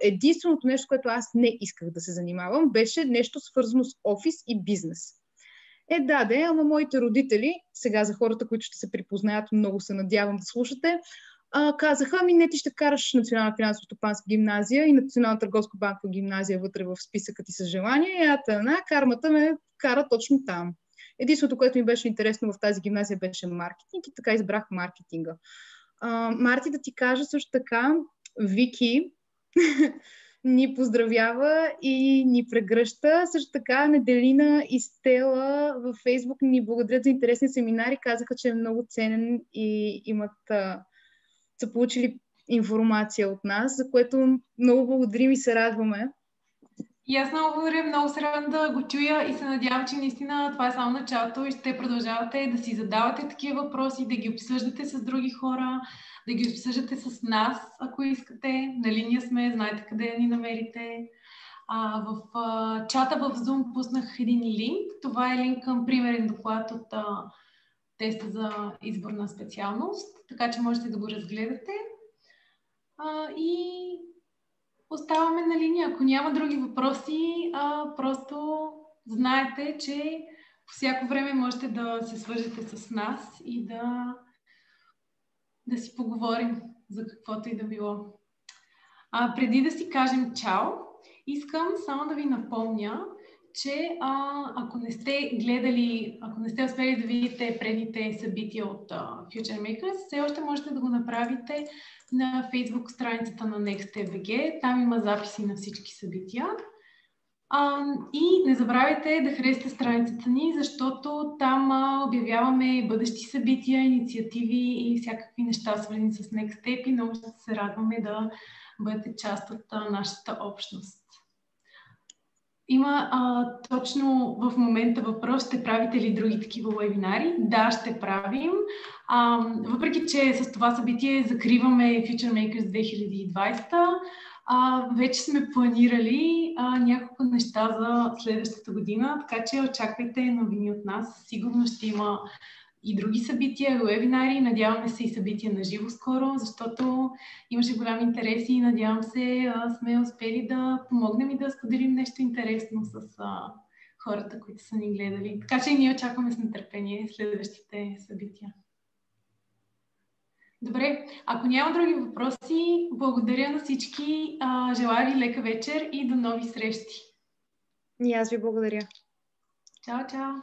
Speaker 1: Единственото нещо, което аз не исках да се занимавам, беше нещо свързано с офис и бизнес. Ама моите родители, сега за хората, които ще се припознаят, много се надявам да слушате, казаха, не, ти ще караш Национална финансово-стопанска гимназия и Национална търговско-банкова гимназия вътре в списъка ти с желание. Кармата ме кара точно там. Единственото, което ми беше интересно в тази гимназия, беше маркетинг и така избрах маркетинга. Марти, да ти кажа също така, Вики ни поздравява и ни прегръща. Също така Неделина и Стела във Фейсбук ни благодарят за интересни семинари. Казаха, че е много ценен и са получили информация от нас, за което много благодарим и се радваме.
Speaker 2: И аз много благодаря, много се радвам да го чуя и се надявам, че наистина това е само началото и ще продължавате да си задавате такива въпроси, да ги обсъждате с други хора, да ги обсъждате с нас, ако искате. На линия сме, знаете къде да ни намерите. В чата в Zoom пуснах един линк. Това е линк към примерен доклад от теста за избор на специалност, така че можете да го разгледате. И оставаме на линия. Ако няма други въпроси, просто знаете, че по всяко време можете да се свържете с нас и да си поговорим за каквото и да било. Преди да си кажем чао, искам само да ви напомня, че ако не сте гледали, ако не сте успели да видите предните събития от Future Makers, все още можете да го направите на Facebook страницата на NextBG. Там има записи на всички събития. И не забравяйте да харесате страницата ни, защото там обявяваме бъдещи събития, инициативи и всякакви неща, свързани с NextStep, и много ще се радваме да бъдете част от нашата общност. Има точно в момента въпрос, ще правите ли други такива вебинари? Да, ще правим. Въпреки че с това събитие закриваме Future Makers 2020, Вече сме планирали няколко неща за следващата година, така че очаквайте новини от нас. Сигурно ще има и други събития, вебинари, надяваме се и събития на живо скоро, защото имаше голям интерес и надявам се сме успели да помогнем и да споделим нещо интересно с хората, които са ни гледали. Така че и ние очакваме с нетърпение следващите събития. Добре, ако няма други въпроси, благодаря на всички, желая ви лека вечер и до нови срещи.
Speaker 1: И аз ви благодаря.
Speaker 2: Чао, чао!